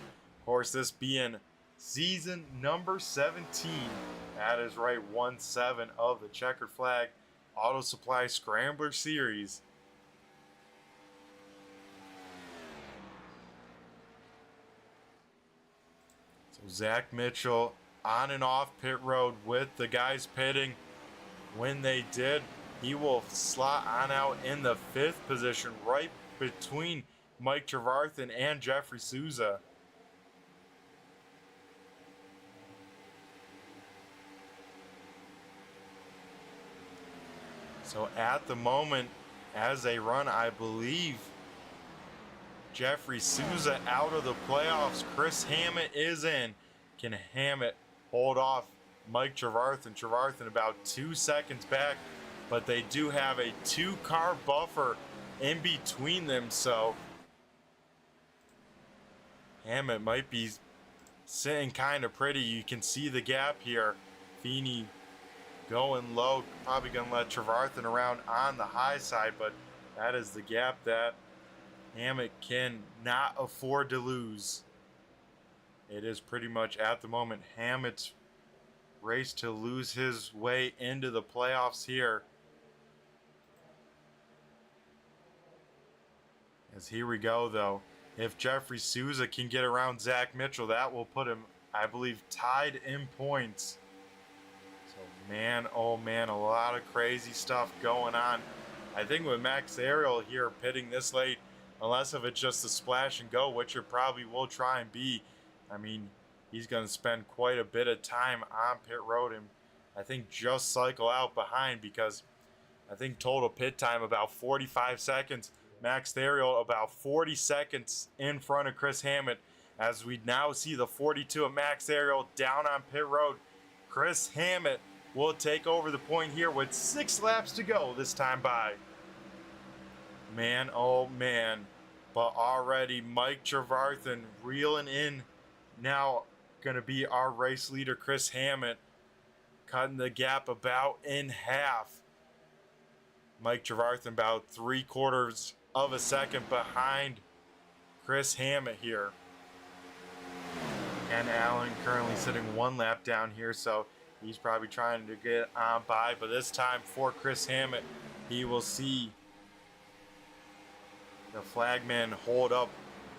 [SPEAKER 1] Of course, this being season number 17. That is right, 1-7 of the Checkered Flag Auto Supply Scrambler Series. So Zach Mitchell on and off pit road with the guys pitting. When they did, he will slot on out in the 5th position, right between Mike Trevarthen and Jeffrey Souza. So at the moment, as they run, I believe Jeffrey Souza out of the playoffs. Chris Hammett is in. Can Hammett hold off Mike Trevarthen? Trevarthen about 2 seconds back, but they do have a 2-car buffer in between them, so Hammett might be sitting kind of pretty. You can see the gap here. Feeney going low, probably going to let Trevarthen around on the high side, but that is the gap that Hammett can not afford to lose. It is pretty much at the moment Hammett's race to lose his way into the playoffs here. As here we go though, if Jeffrey Souza can get around Zach Mitchell, that will put him, I believe, tied in points. Man, oh man, a lot of crazy stuff going on I think with Max Ariel here pitting this late, unless if it's just a splash and go, which it probably will try and be, I mean, he's going to spend quite a bit of time on pit road and I think just cycle out behind, because I think total pit time about 45 seconds. Max Ariel about 40 seconds in front of Chris Hammett, as we now see the 42 of Max Ariel down on pit road. Chris Hammett will take over the point here with 6 laps to go this time by. Man, oh man. But already Mike Trevarthen reeling in. Now going to be our race leader, Chris Hammett, cutting the gap about in half. Mike Trevarthen about 3/4 of a second behind Chris Hammett here. And Allen currently sitting 1 lap down here, so he's probably trying to get on by. But this time for Chris Hammett, he will see the flagman hold up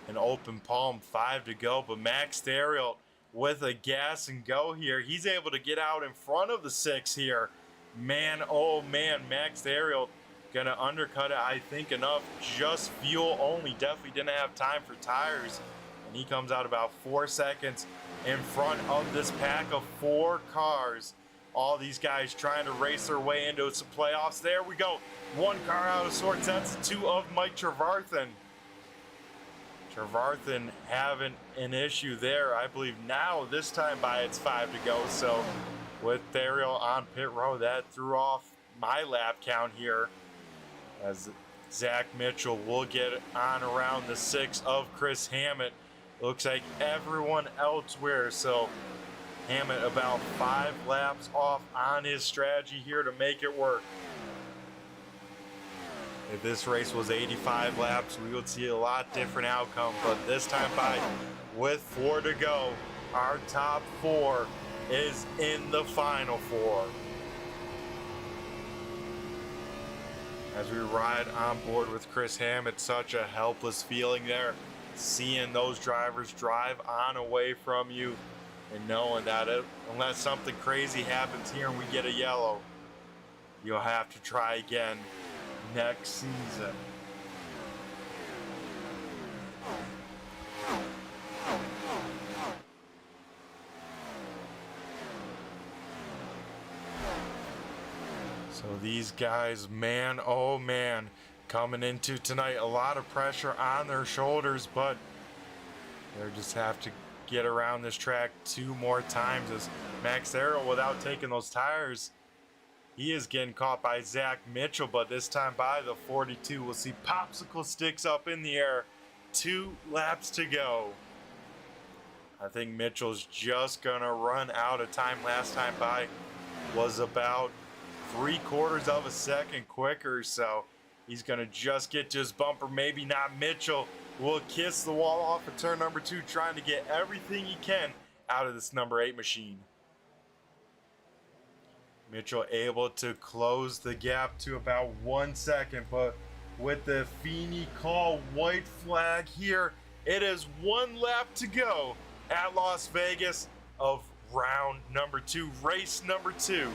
[SPEAKER 1] an open palm, 5 to go. But Max Ariel with a gas and go here. He's able to get out in front of the 6 here. Man, oh man, Max Ariel gonna undercut it, I think, enough. Just fuel only, definitely didn't have time for tires. And he comes out about 4 seconds in front of this pack of 4 cars. All these guys trying to race their way into some playoffs. There we go. 1 car out of sorts. That's 2 of Mike Trevarthen. Trevarthen having an issue there. I believe now, this time by, it's 5 to go. So with Ariel on pit road, that threw off my lap count here, as Zach Mitchell will get on around the 6 of Chris Hammett. Looks like everyone elsewhere, so Hammett about 5 laps off on his strategy here to make it work. If this race was 85 laps, we would see a lot different outcome, but this time by, with 4 to go, our top 4 is in the final 4. As we ride on board with Chris Hammett, such a helpless feeling there, seeing those drivers drive on away from you and knowing that unless something crazy happens here and we get a yellow, you'll have to try again next season. So these guys, man, oh man, coming into tonight, a lot of pressure on their shoulders, but they just have to get around this track 2 more times. As Max Ariel, without taking those tires, he is getting caught by Zach Mitchell, but this time by, the 42 will see popsicle sticks up in the air. 2 laps to go. I think Mitchell's just gonna run out of time. Last time by was about 3/4 of a second quicker, so he's gonna just get to his bumper. Maybe not. Mitchell will kiss the wall off of turn number 2, trying to get everything he can out of this number 8 machine. Mitchell able to close the gap to about 1 second, but with the Feeney Call white flag here, it is 1 lap to go at Las Vegas of round number 2, race number 2.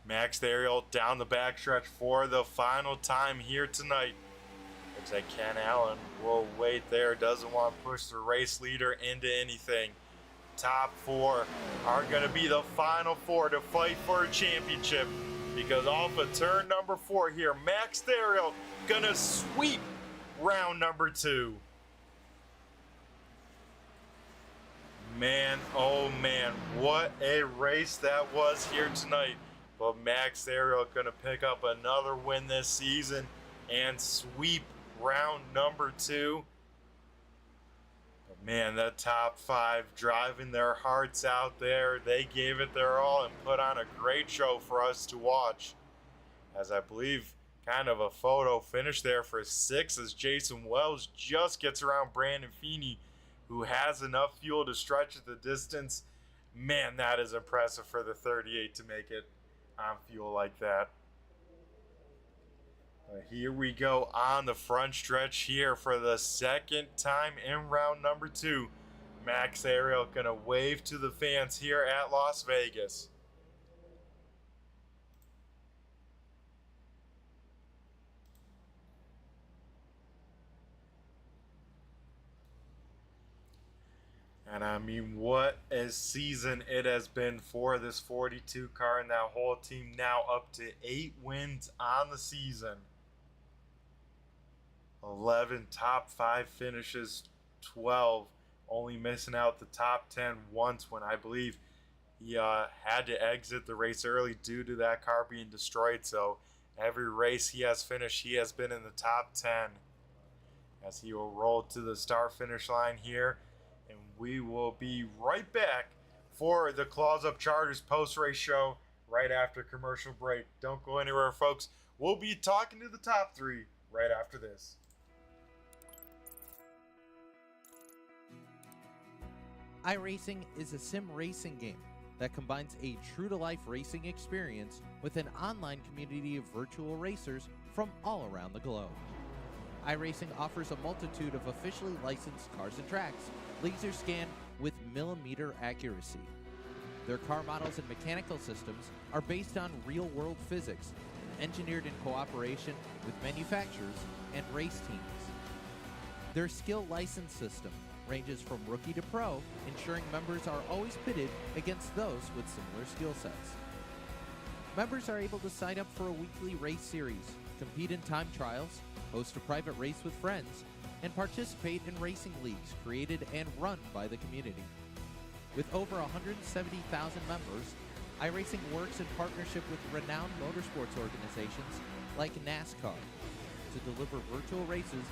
[SPEAKER 1] Max Ariel down the backstretch for the final time here tonight. Looks like Ken Allen will wait there, doesn't want to push the race leader into anything. Top 4 are going to be the final 4 to fight for a championship, because off of turn number 4 here, Max Ariel going to sweep round number 2. Man, oh man, what a race that was here tonight. But Max Ariel going to pick up another win this season and sweep round number 2. But man, that top 5 driving their hearts out there. They gave it their all and put on a great show for us to watch. As I believe kind of a photo finish there for 6, as Jason Wells just gets around Brandon Feeney, who has enough fuel to stretch at the distance. Man, that is impressive for the 38 to make it on fuel like that. Here we go on the front stretch here for the 2nd time in round number 2. Max Ariel gonna wave to the fans here at Las Vegas. And I mean, what a season it has been for this 42 car and that whole team, now up to 8 wins on the season. 11 top 5 finishes, 12 only missing out the top 10 once when I believe he had to exit the race early due to that car being destroyed. So every race he has finished, he has been in the top 10, as he will roll to the start finish line here. And we will be right back for the Claws Up Charters post-race show right after commercial break. Don't go anywhere, folks. We'll be talking to the top 3 right after this.
[SPEAKER 2] iRacing is a sim racing game that combines a true-to-life racing experience with an online community of virtual racers from all around the globe. iRacing offers a multitude of officially licensed cars and tracks, laser scanned with millimeter accuracy. Their car models and mechanical systems are based on real-world physics, engineered in cooperation with manufacturers and race teams. Their skill license system ranges from rookie to pro, ensuring members are always pitted against those with similar skill sets. Members are able to sign up for a weekly race series, compete in time trials, host a private race with friends, and participate in racing leagues created and run by the community. With over 170,000 members, iRacing works in partnership with renowned motorsports organizations like NASCAR to deliver virtual races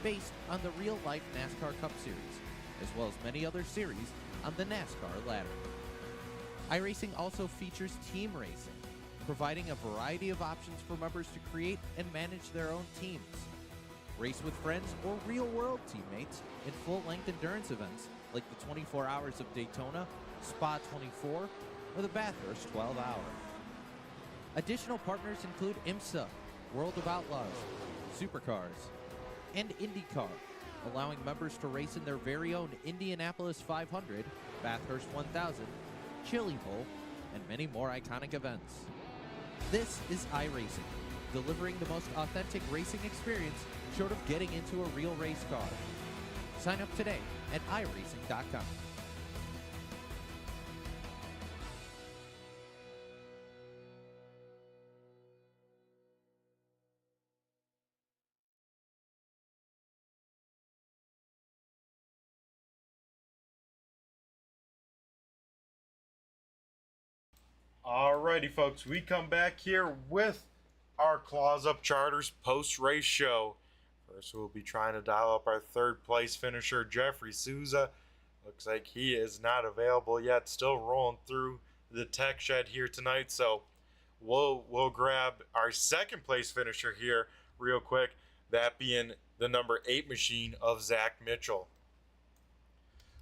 [SPEAKER 2] based on the real-life NASCAR Cup Series, as well as many other series on the NASCAR ladder. iRacing also features team racing, providing a variety of options for members to create and manage their own teams. Race with friends or real-world teammates in full-length endurance events like the 24 Hours of Daytona, Spa 24, or the Bathurst 12 Hour. Additional partners include IMSA, World of Outlaws, Supercars, and IndyCar, allowing members to race in their very own Indianapolis 500, Bathurst 1000, Chili Bowl, and many more iconic events. This is iRacing, delivering the most authentic racing experience short of getting into a real race car. Sign up today at iRacing.com.
[SPEAKER 1] Alrighty, folks, we come back here with our Claws Up Charters post-race show. First, we'll be trying to dial up our third place finisher, Jeffrey Souza. Looks like he is not available yet, still rolling through the tech shed here tonight. So we'll grab our second place finisher here real quick, that being the number 8 machine of Zach Mitchell.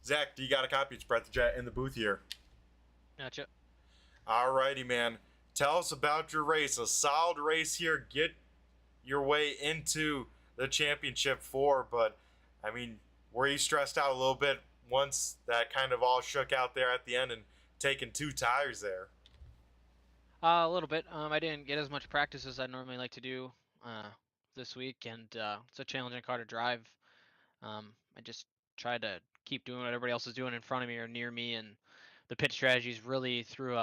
[SPEAKER 1] Zach, do you got a copy? It's Brett the Jet in the booth here.
[SPEAKER 3] Gotcha.
[SPEAKER 1] Alrighty, man. Tell us about your race. A solid race here. Get your way into the championship 4. But, I mean, were you stressed out a little bit once that kind of all shook out there at the end and taking 2 tires there?
[SPEAKER 3] A little bit. I didn't get as much practice as I normally like to do this week, and it's a challenging car to drive. I just tried to keep doing what everybody else is doing in front of me or near me, and the pit strategies really threw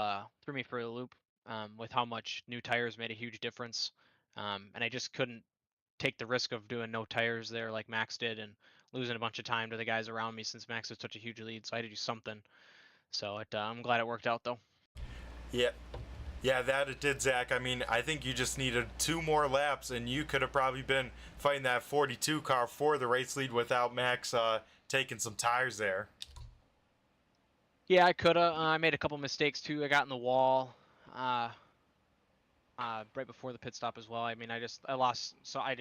[SPEAKER 3] me for a loop with how much new tires made a huge difference. And I just couldn't take the risk of doing no tires there like Max did and losing a bunch of time to the guys around me since Max had such a huge lead. So I had to do something. So I'm glad it worked out, though.
[SPEAKER 1] Yeah, that it did, Zach. I mean, I think you just needed 2 more laps, and you could have probably been fighting that 42 car for the race lead without Max taking some tires there.
[SPEAKER 3] Yeah, I could have. I made a couple mistakes too. I got in the wall right before the pit stop as well. I mean, I lost. So I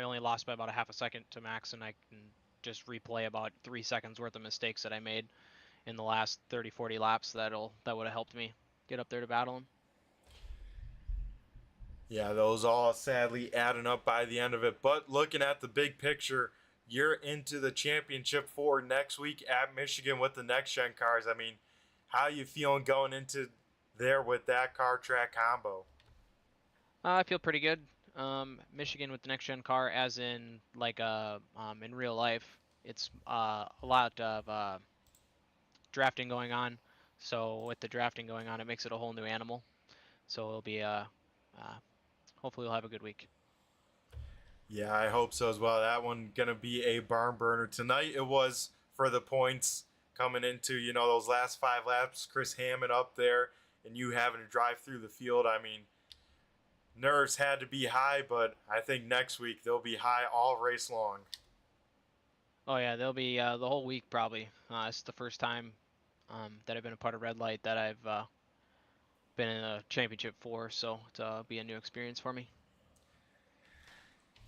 [SPEAKER 3] only lost by about a half a second to Max, and I can just replay about 3 seconds worth of mistakes that I made in the last 30, 40 laps. That would have helped me get up there to battle him.
[SPEAKER 1] Yeah, those all sadly adding up by the end of it. But looking at the big picture, you're into the championship 4 next week at Michigan with the next gen cars. I mean, how you feeling going into there with that car track combo?
[SPEAKER 3] I feel pretty good. Michigan with the next gen car, as in like in real life, it's a lot of drafting going on. So with the drafting going on, it makes it a whole new animal. So it'll be hopefully we'll have a good week.
[SPEAKER 1] Yeah, I hope so as well. That one gonna be a barn burner tonight. It was for the points coming into those last 5 laps. Chris Hammond up there, and you having to drive through the field. I mean, nerves had to be high, but I think next week they'll be high all race long.
[SPEAKER 3] Oh yeah, they'll be the whole week probably. It's the first time that I've been a part of Red Light that I've been in a championship for, so it'll be a new experience for me.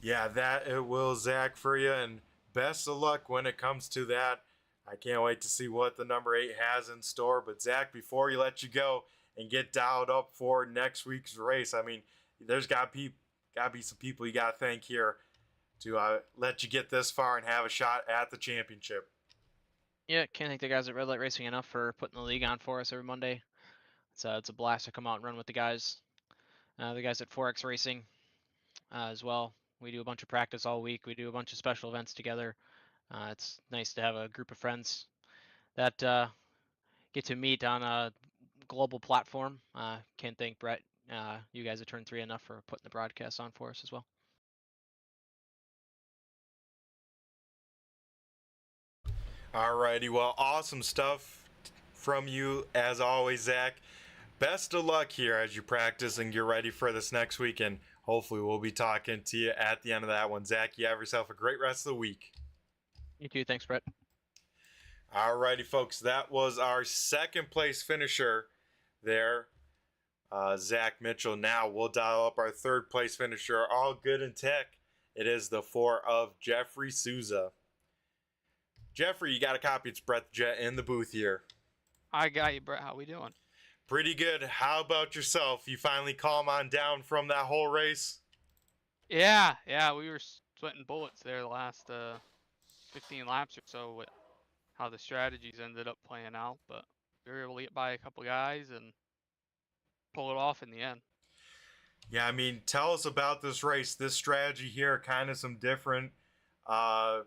[SPEAKER 1] Yeah, that it will, Zach, for you, and best of luck when it comes to that. I can't wait to see what the number 8 has in store. But Zach, before you let you go and get dialed up for next week's race, I mean, there's got to be some people you got to thank here to let you get this far and have a shot at the championship.
[SPEAKER 3] Yeah, can't thank the guys at Red Light Racing enough for putting the league on for us every Monday. It's a blast to come out and run with the guys. The guys at 4X Racing as well. We do a bunch of practice all week. We do a bunch of special events together. It's nice to have a group of friends that get to meet on a global platform. Can't thank Brett, you guys at Turn 3 enough for putting the broadcast on for us as well.
[SPEAKER 1] Alrighty, well, awesome stuff from you as always, Zach. Best of luck here as you practice and get ready for this next week, and hopefully we'll be talking to you at the end of that one. Zach, you have yourself a great rest of the week.
[SPEAKER 3] You too. Thanks, Brett.
[SPEAKER 1] Alrighty, folks, that was our second place finisher there, Zach Mitchell. Now we'll dial up our third place finisher, all good in tech. It is the 4 of Jeffrey Souza. Jeffrey, you got a copy. It's Brett Jet in the booth here.
[SPEAKER 4] I got you, Brett. How we doing?
[SPEAKER 1] Pretty good. How about yourself? You finally calm on down from that whole race?
[SPEAKER 4] Yeah, we were sweating bullets there the last 15 laps or so with how the strategies ended up playing out, but we were able to get by a couple guys and pull it off in the end.
[SPEAKER 1] Yeah, I mean, tell us about this race, this strategy here, kind of some different thought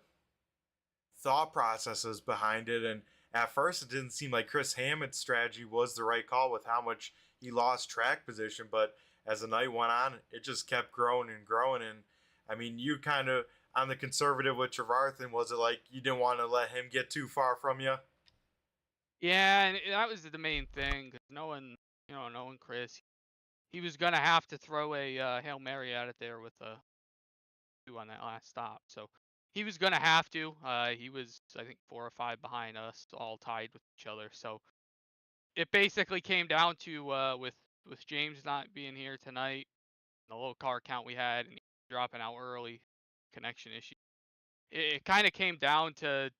[SPEAKER 1] processes behind it. And at first, it didn't seem like Chris Hammond's strategy was the right call with how much he lost track position. But as the night went on, it just kept growing and growing. And I mean, you kind of on the conservative with Trevarthen. Was it like you didn't want to let him get too far from you?
[SPEAKER 4] Yeah, and that was the main thing. Cause knowing Chris, he was gonna have to throw a Hail Mary at it there with a 2 on that last stop. So he was gonna have to. He was, I think, 4 or 5 behind us, all tied with each other. So it basically came down to with James not being here tonight, the low car count we had, and dropping out early, connection issue. It kind of came down to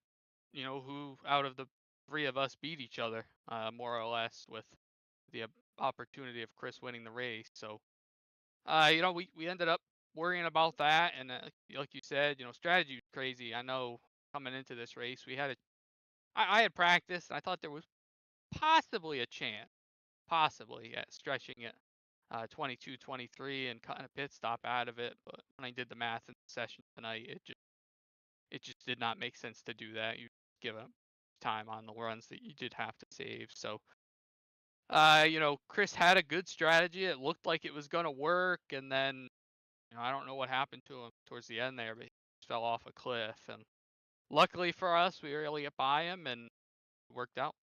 [SPEAKER 4] who out of the 3 of us beat each other, more or less, with the opportunity of Chris winning the race. So we ended up worrying about that, and like you said, strategy was crazy. I know coming into this race, I had practiced, and I thought there was possibly a chance, possibly at stretching it 22, 23 and cutting a pit stop out of it. But when I did the math in the session tonight, it just did not make sense to do that. You give up time on the runs that you did have to save. So Chris had a good strategy. It looked like it was gonna work, and then I don't know what happened to him towards the end there, but he just fell off a cliff. And luckily for us, we were able to get by him, and it worked out.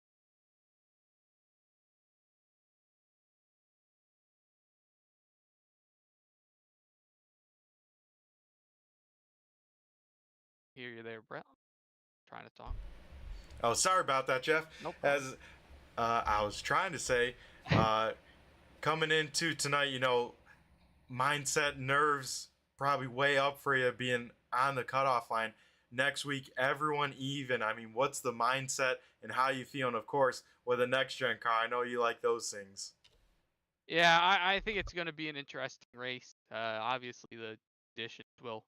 [SPEAKER 4] Hear you there, Brett. Trying to talk.
[SPEAKER 1] Oh, sorry about that, Jeff.
[SPEAKER 4] No problem.
[SPEAKER 1] As I was trying to say, coming into tonight, mindset, nerves probably way up for you being on the cutoff line. Next week, everyone even. I mean, what's the mindset and how you feeling, of course, with a next gen car? I know you like those things.
[SPEAKER 4] Yeah, I think it's going to be an interesting race. Obviously, the conditions will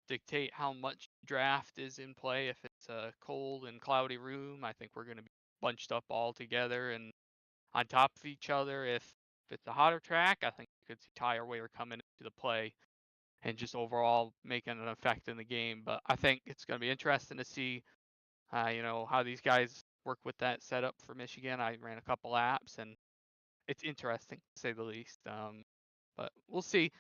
[SPEAKER 4] dictate how much draft is in play. If it's a cold and cloudy room, I think we're going to be bunched up all together and on top of each other. If it's a hotter track, I think you could see tire wear coming into the play and just overall making an effect in the game. But I think it's going to be interesting to see, how these guys work with that setup for Michigan. I ran a couple laps, and it's interesting to say the least. But we'll see.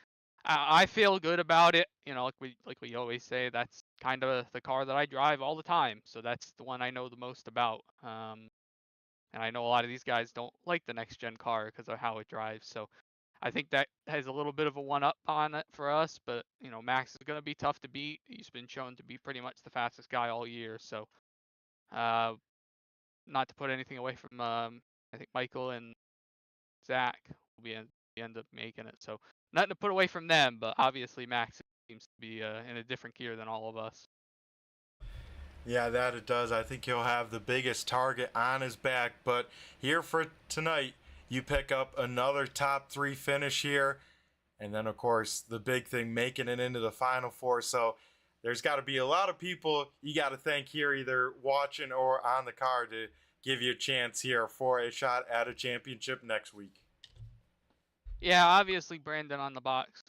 [SPEAKER 4] I feel good about it. You know, like we always say, that's kind of the car that I drive all the time. So that's the one I know the most about. And I know a lot of these guys don't like the next gen car because of how it drives. So I think that has a little bit of a one up on it for us. But you know, Max is going to be tough to beat. He's been shown to be pretty much the fastest guy all year. So uh, not to put anything away from I think Michael and Zach will end up making it. So nothing to put away from them, but obviously Max seems to be in a different gear than all of us.
[SPEAKER 1] Yeah, that it does. I think he'll have the biggest target on his back. But here for tonight, you pick up another top 3 finish here. And then, of course, the big thing, making it into the Final Four. So there's got to be a lot of people you got to thank here, either watching or on the card, to give you a chance here for a shot at a championship next week.
[SPEAKER 4] Yeah, obviously Brandon on the box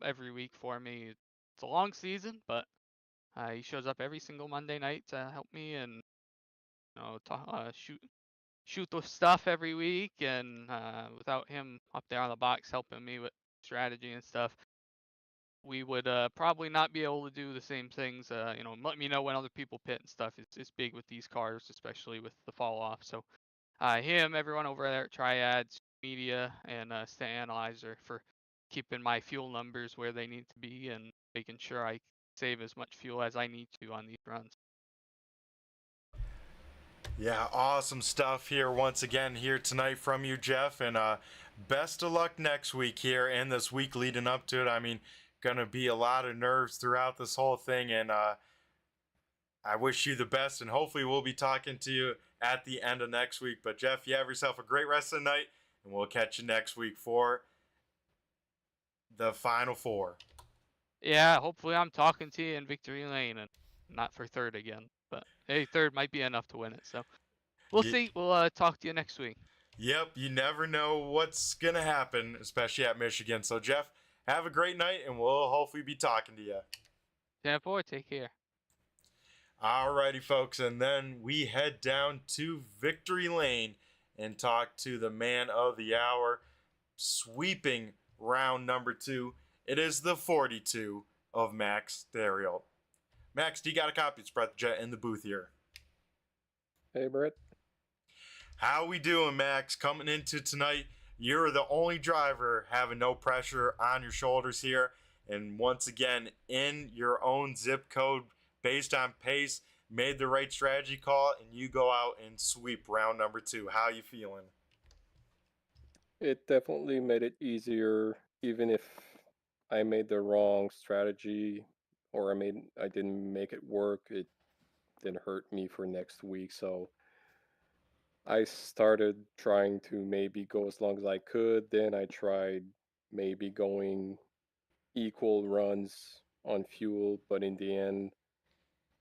[SPEAKER 4] every week for me. It's a long season, but he shows up every single Monday night to help me and shoot the stuff every week. And without him up there on the box helping me with strategy and stuff, we would probably not be able to do the same things. Let me know when other people pit and stuff. It's big with these cars, especially with the fall off. So him, everyone over there at Triads Media, and Stat Analyzer for keeping my fuel numbers where they need to be and making sure I save as much fuel as I need to on these runs.
[SPEAKER 1] Yeah, awesome stuff here once again here tonight from you, Jeff. And best of luck next week here and this week leading up to it. I mean, going to be a lot of nerves throughout this whole thing. And I wish you the best. And hopefully we'll be talking to you at the end of next week. But Jeff, you have yourself a great rest of the night. And we'll catch you next week for the Final Four.
[SPEAKER 4] Yeah, hopefully I'm talking to you in victory lane and not for third again. But hey, third might be enough to win it. So we'll see. We'll talk to you next week.
[SPEAKER 1] Yep, you never know what's going to happen, especially at Michigan. So, Jeff, have a great night, and we'll hopefully be talking to you.
[SPEAKER 4] 10-4, take care.
[SPEAKER 1] Alrighty, folks, and then we head down to Victory Lane and talk to the man of the hour, sweeping round number 2. It is the 42 of Max Theriault. Max, do you got a copy? It's Brett the Jet in the booth here.
[SPEAKER 5] Hey, Brett.
[SPEAKER 1] How we doing, Max? Coming into tonight, you're the only driver having no pressure on your shoulders here. And once again, in your own zip code, based on pace, made the right strategy call, and you go out and sweep round number 2. How you feeling?
[SPEAKER 5] It definitely made it easier, even if I made the wrong strategy or I didn't make it work. It didn't hurt me for next week. So I started trying to maybe go as long as I could. Then I tried maybe going equal runs on fuel, but in the end,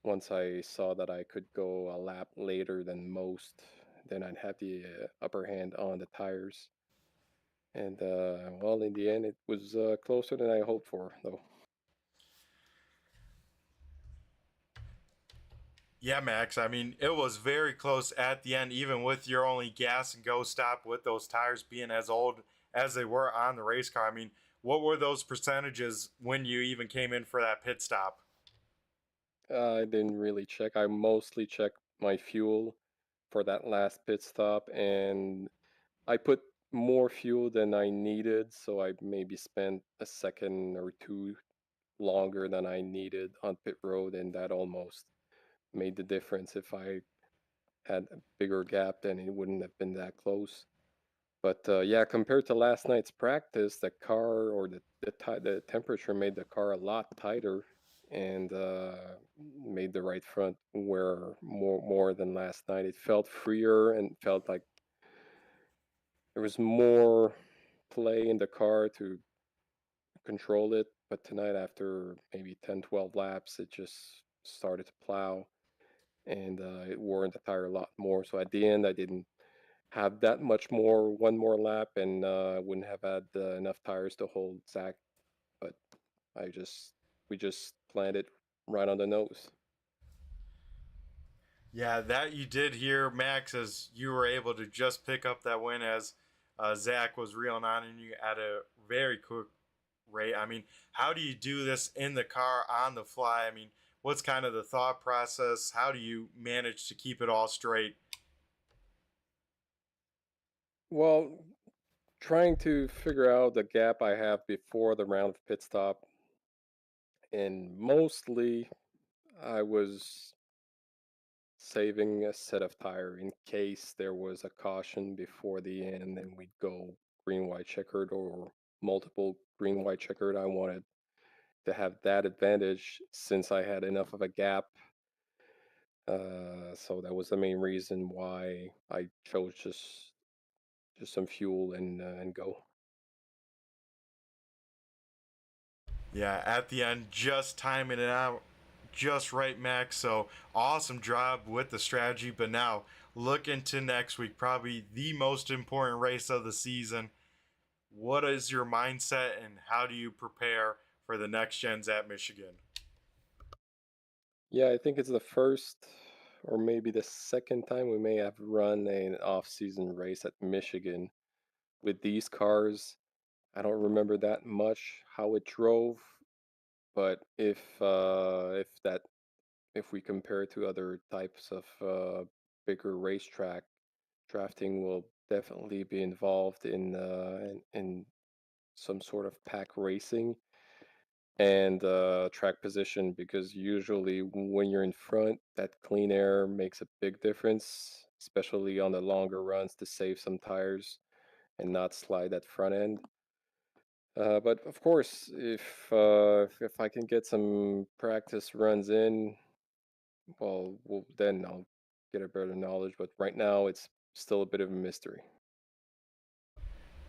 [SPEAKER 5] once I saw that I could go a lap later than most, then I'd have the upper hand on the tires. And well, in the end, it was closer than I hoped for, though.
[SPEAKER 1] Yeah, Max. I mean, it was very close at the end, even with your only gas and go stop, with those tires being as old as they were on the race car. I mean, what were those percentages when you even came in for that pit stop?
[SPEAKER 5] I didn't really check. I mostly checked my fuel for that last pit stop, and I put more fuel than I needed, so I maybe spent a second or two longer than I needed on pit road, and that almost made the difference. If I had a bigger gap, then it wouldn't have been that close. But yeah, compared to last night's practice, the car or the temperature made the car a lot tighter, and made the right front wear more than last night. It felt freer and felt like there was more play in the car to control it. But tonight, after maybe 10, 12 laps, it just started to plow, and it wore the tire a lot more. So at the end, I didn't have that much more, one more lap, and wouldn't have had enough tires to hold Zach. But we just planted right on the nose.
[SPEAKER 1] Yeah, that you did here, Max, as you were able to just pick up that win as Zach was reeling on you at a very quick rate. I mean, how do you do this in the car on the fly? I mean, what's kind of the thought process? How do you manage to keep it all straight?
[SPEAKER 5] Well, trying to figure out the gap I have before the round of pit stop, and mostly I was saving a set of tire in case there was a caution before the end and we'd go green, white, checkered or multiple green, white, checkered. I wanted to have that advantage since I had enough of a gap. So that was the main reason why I chose just some fuel and go.
[SPEAKER 1] Yeah, at the end, just timing it out just right, Max. So awesome job with the strategy. But now, look into next week, probably the most important race of the season. What is your mindset and how do you prepare for the next gens at Michigan?
[SPEAKER 5] Yeah, I think it's the first or maybe the second time we may have run an off-season race at Michigan with these cars. I don't remember that much how it drove, but if we compare it to other types of bigger racetrack, drafting will definitely be involved in some sort of pack racing and track position because usually when you're in front, that clean air makes a big difference, especially on the longer runs to save some tires and not slide that front end. But of course, if I can get some practice runs in, well, then I'll get a better knowledge. But right now, it's still a bit of a mystery.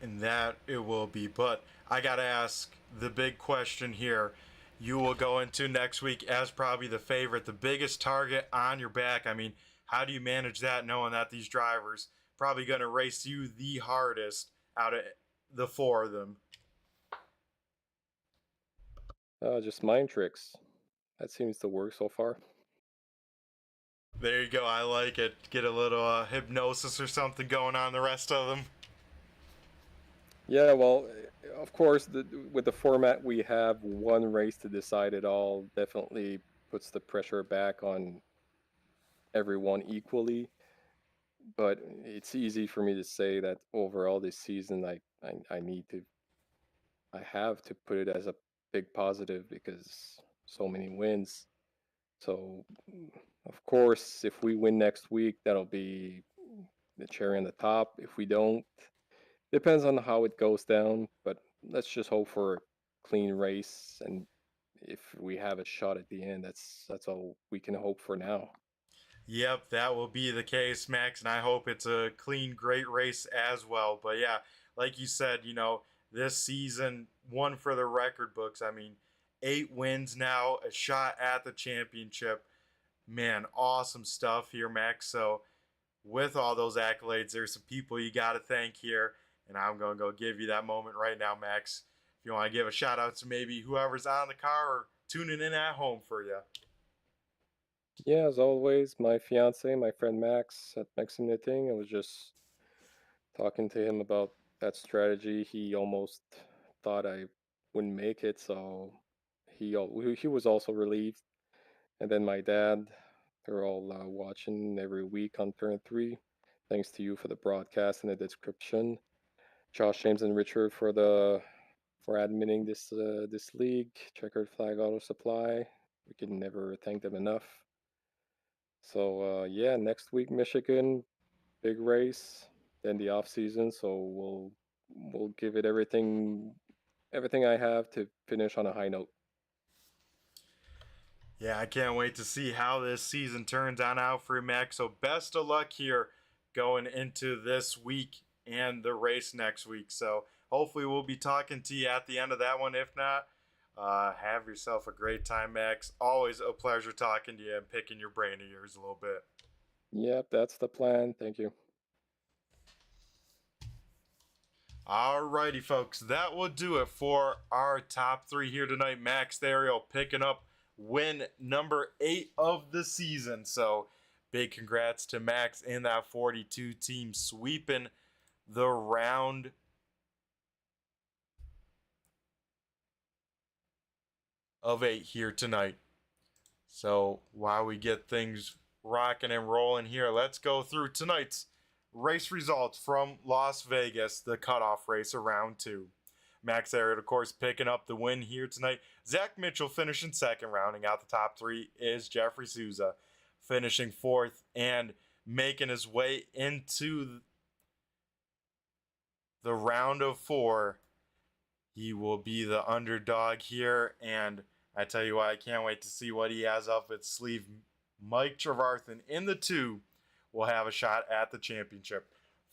[SPEAKER 1] And that it will be. But I got to ask the big question here. You will go into next week as probably the favorite, the biggest target on your back. I mean, how do you manage that knowing that these drivers probably going to race you the hardest out of the four of them?
[SPEAKER 5] Just mind tricks. That seems to work so far.
[SPEAKER 1] There you go. I like it. Get a little hypnosis or something going on the rest of them.
[SPEAKER 5] Yeah, well, of course, with the format we have, one race to decide it all definitely puts the pressure back on everyone equally. But it's easy for me to say that overall this season, I have to put it as a big positive because so many wins. So, of course, if we win next week, that'll be the cherry on the top. If we don't, depends on how it goes down. But let's just hope for a clean race, and if we have a shot at the end, that's all we can hope for now.
[SPEAKER 1] Yep, that will be the case, Max, and I hope it's a clean, great race as well. But yeah, like you said, this season, one for the record books. I mean, 8 wins now, a shot at the championship. Man, awesome stuff here, Max. So, with all those accolades, there's some people you got to thank here, and I'm going to go give you that moment right now, Max. If you want to give a shout out to maybe whoever's on the car or tuning in at home for you.
[SPEAKER 5] Yeah, as always, my fiance, my friend Max at Mexican Knitting. I was just talking to him about that strategy. He almost thought I wouldn't make it, so he was also relieved. And then my dad, they're all watching every week on Turn 3. Thanks to you for the broadcast and the description. Josh, James, and Richard for admitting this league. Checkered Flag Auto Supply. We can never thank them enough. So yeah, next week Michigan, big race, then the off season. So we'll give it everything I have to finish on a high note.
[SPEAKER 1] Yeah, I can't wait to see how this season turns on out for you, Max. So best of luck here going into this week and the race next week. So hopefully we'll be talking to you at the end of that one. If not, have yourself a great time, Max. Always a pleasure talking to you and picking your brain of yours a little bit.
[SPEAKER 5] Yep, that's the plan. Thank you.
[SPEAKER 1] Alrighty, folks, that will do it for our top three here tonight. Max Theriot picking up win number 8 of the season. So Big congrats to Max and that 42 team sweeping the round of 8 here tonight. So while we get things rocking and rolling here, let's go through tonight's race results from Las Vegas, the cutoff race of round 2. Max Arriet, of course, picking up the win here tonight. Zach Mitchell finishing second. Rounding out the top 3 is Jeffrey Souza, finishing 4th and making his way into the round of 4. He will be the underdog here, and I tell you what, I can't wait to see what he has up his sleeve. Mike Trevarthen in the 2 will have a shot at the championship.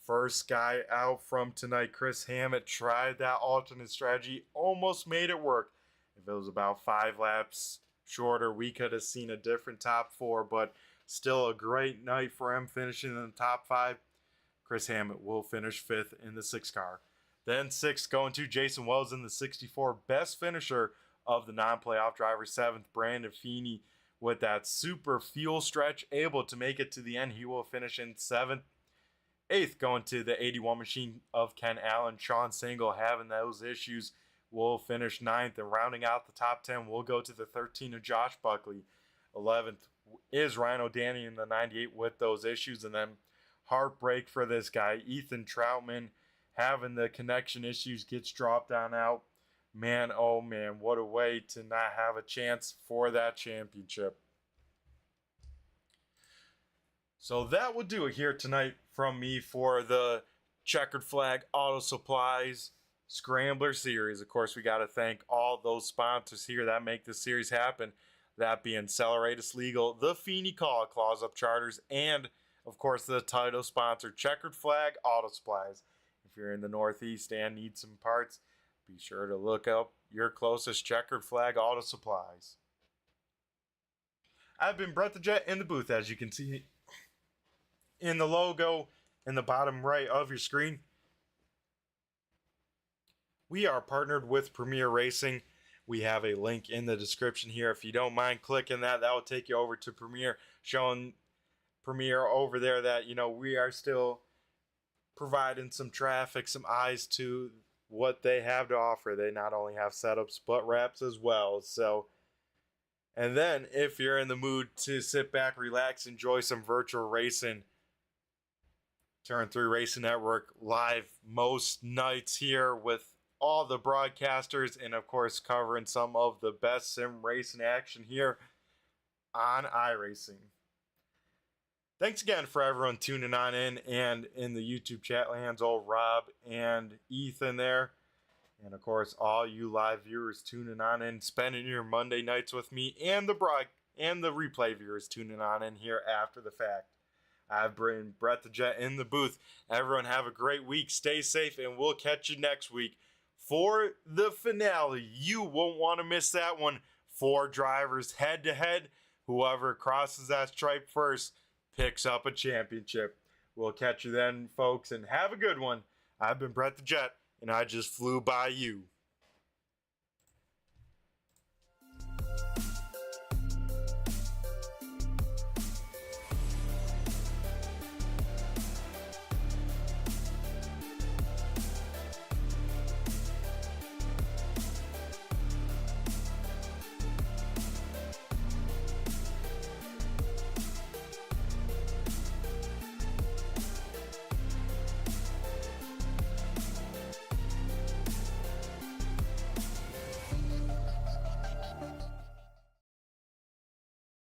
[SPEAKER 1] First guy out from tonight, Chris Hammett, tried that alternate strategy, almost made it work. If it was about 5 laps shorter, we could have seen a different top 4, but still a great night for him, finishing in the top 5. Chris Hammett will finish 5th in the 6 car. Then 6th going to Jason Wells in the 64, best finisher of the non-playoff drivers. 7th, Brandon Feeney with that super fuel stretch, able to make it to the end. He will finish in 7th. 8th going to the 81 machine of Ken Allen. Sean Single having those issues will finish 9th. And rounding out the top 10, we'll go to the 13 of Josh Buckley. 11th is Ryan O'Danny in the 98 with those issues. And then heartbreak for this guy, Ethan Troutman, having the connection issues, gets dropped on out. Man, oh man, what a way to not have a chance for that championship. So that will do it here tonight from me for the Checkered Flag Auto Supplies Scrambler series. Of course, we got to thank all those sponsors here that make this series happen. That being Celeratus Legal, the Feeney Call, Claws Up Charters, and of course the title sponsor, Checkered Flag Auto Supplies. If you're in the Northeast and need some parts, be sure to look up your closest Checkered Flag Auto Supplies. I've been Brett the Jet in the booth, as you can see in the logo in the bottom right of your screen. We are partnered with Premier Racing. We have a link in the description here. If you don't mind clicking that, that will take you over to Premier, showing Premier over there that, you know, we are still providing some traffic, some eyes to what they have to offer. They not only have setups, but wraps as well. So, and then if you're in the mood to sit back, relax, enjoy some virtual racing, Turn 3 Racing Network live most nights here with all the broadcasters, and of course covering some of the best sim racing action here on iRacing. Thanks again for everyone tuning on in, and in the YouTube chat lands, old Rob and Ethan there. And of course, all you live viewers tuning on in, spending your Monday nights with me, and the replay viewers tuning on in here after the fact. I've been Brett the Jet in the booth. Everyone have a great week. Stay safe, and we'll catch you next week for the finale. You won't want to miss that one. 4 drivers head to head. Whoever crosses that stripe first picks up a championship. We'll catch you then, folks, and have a good one. I've been Brett the Jet, and I just flew by you.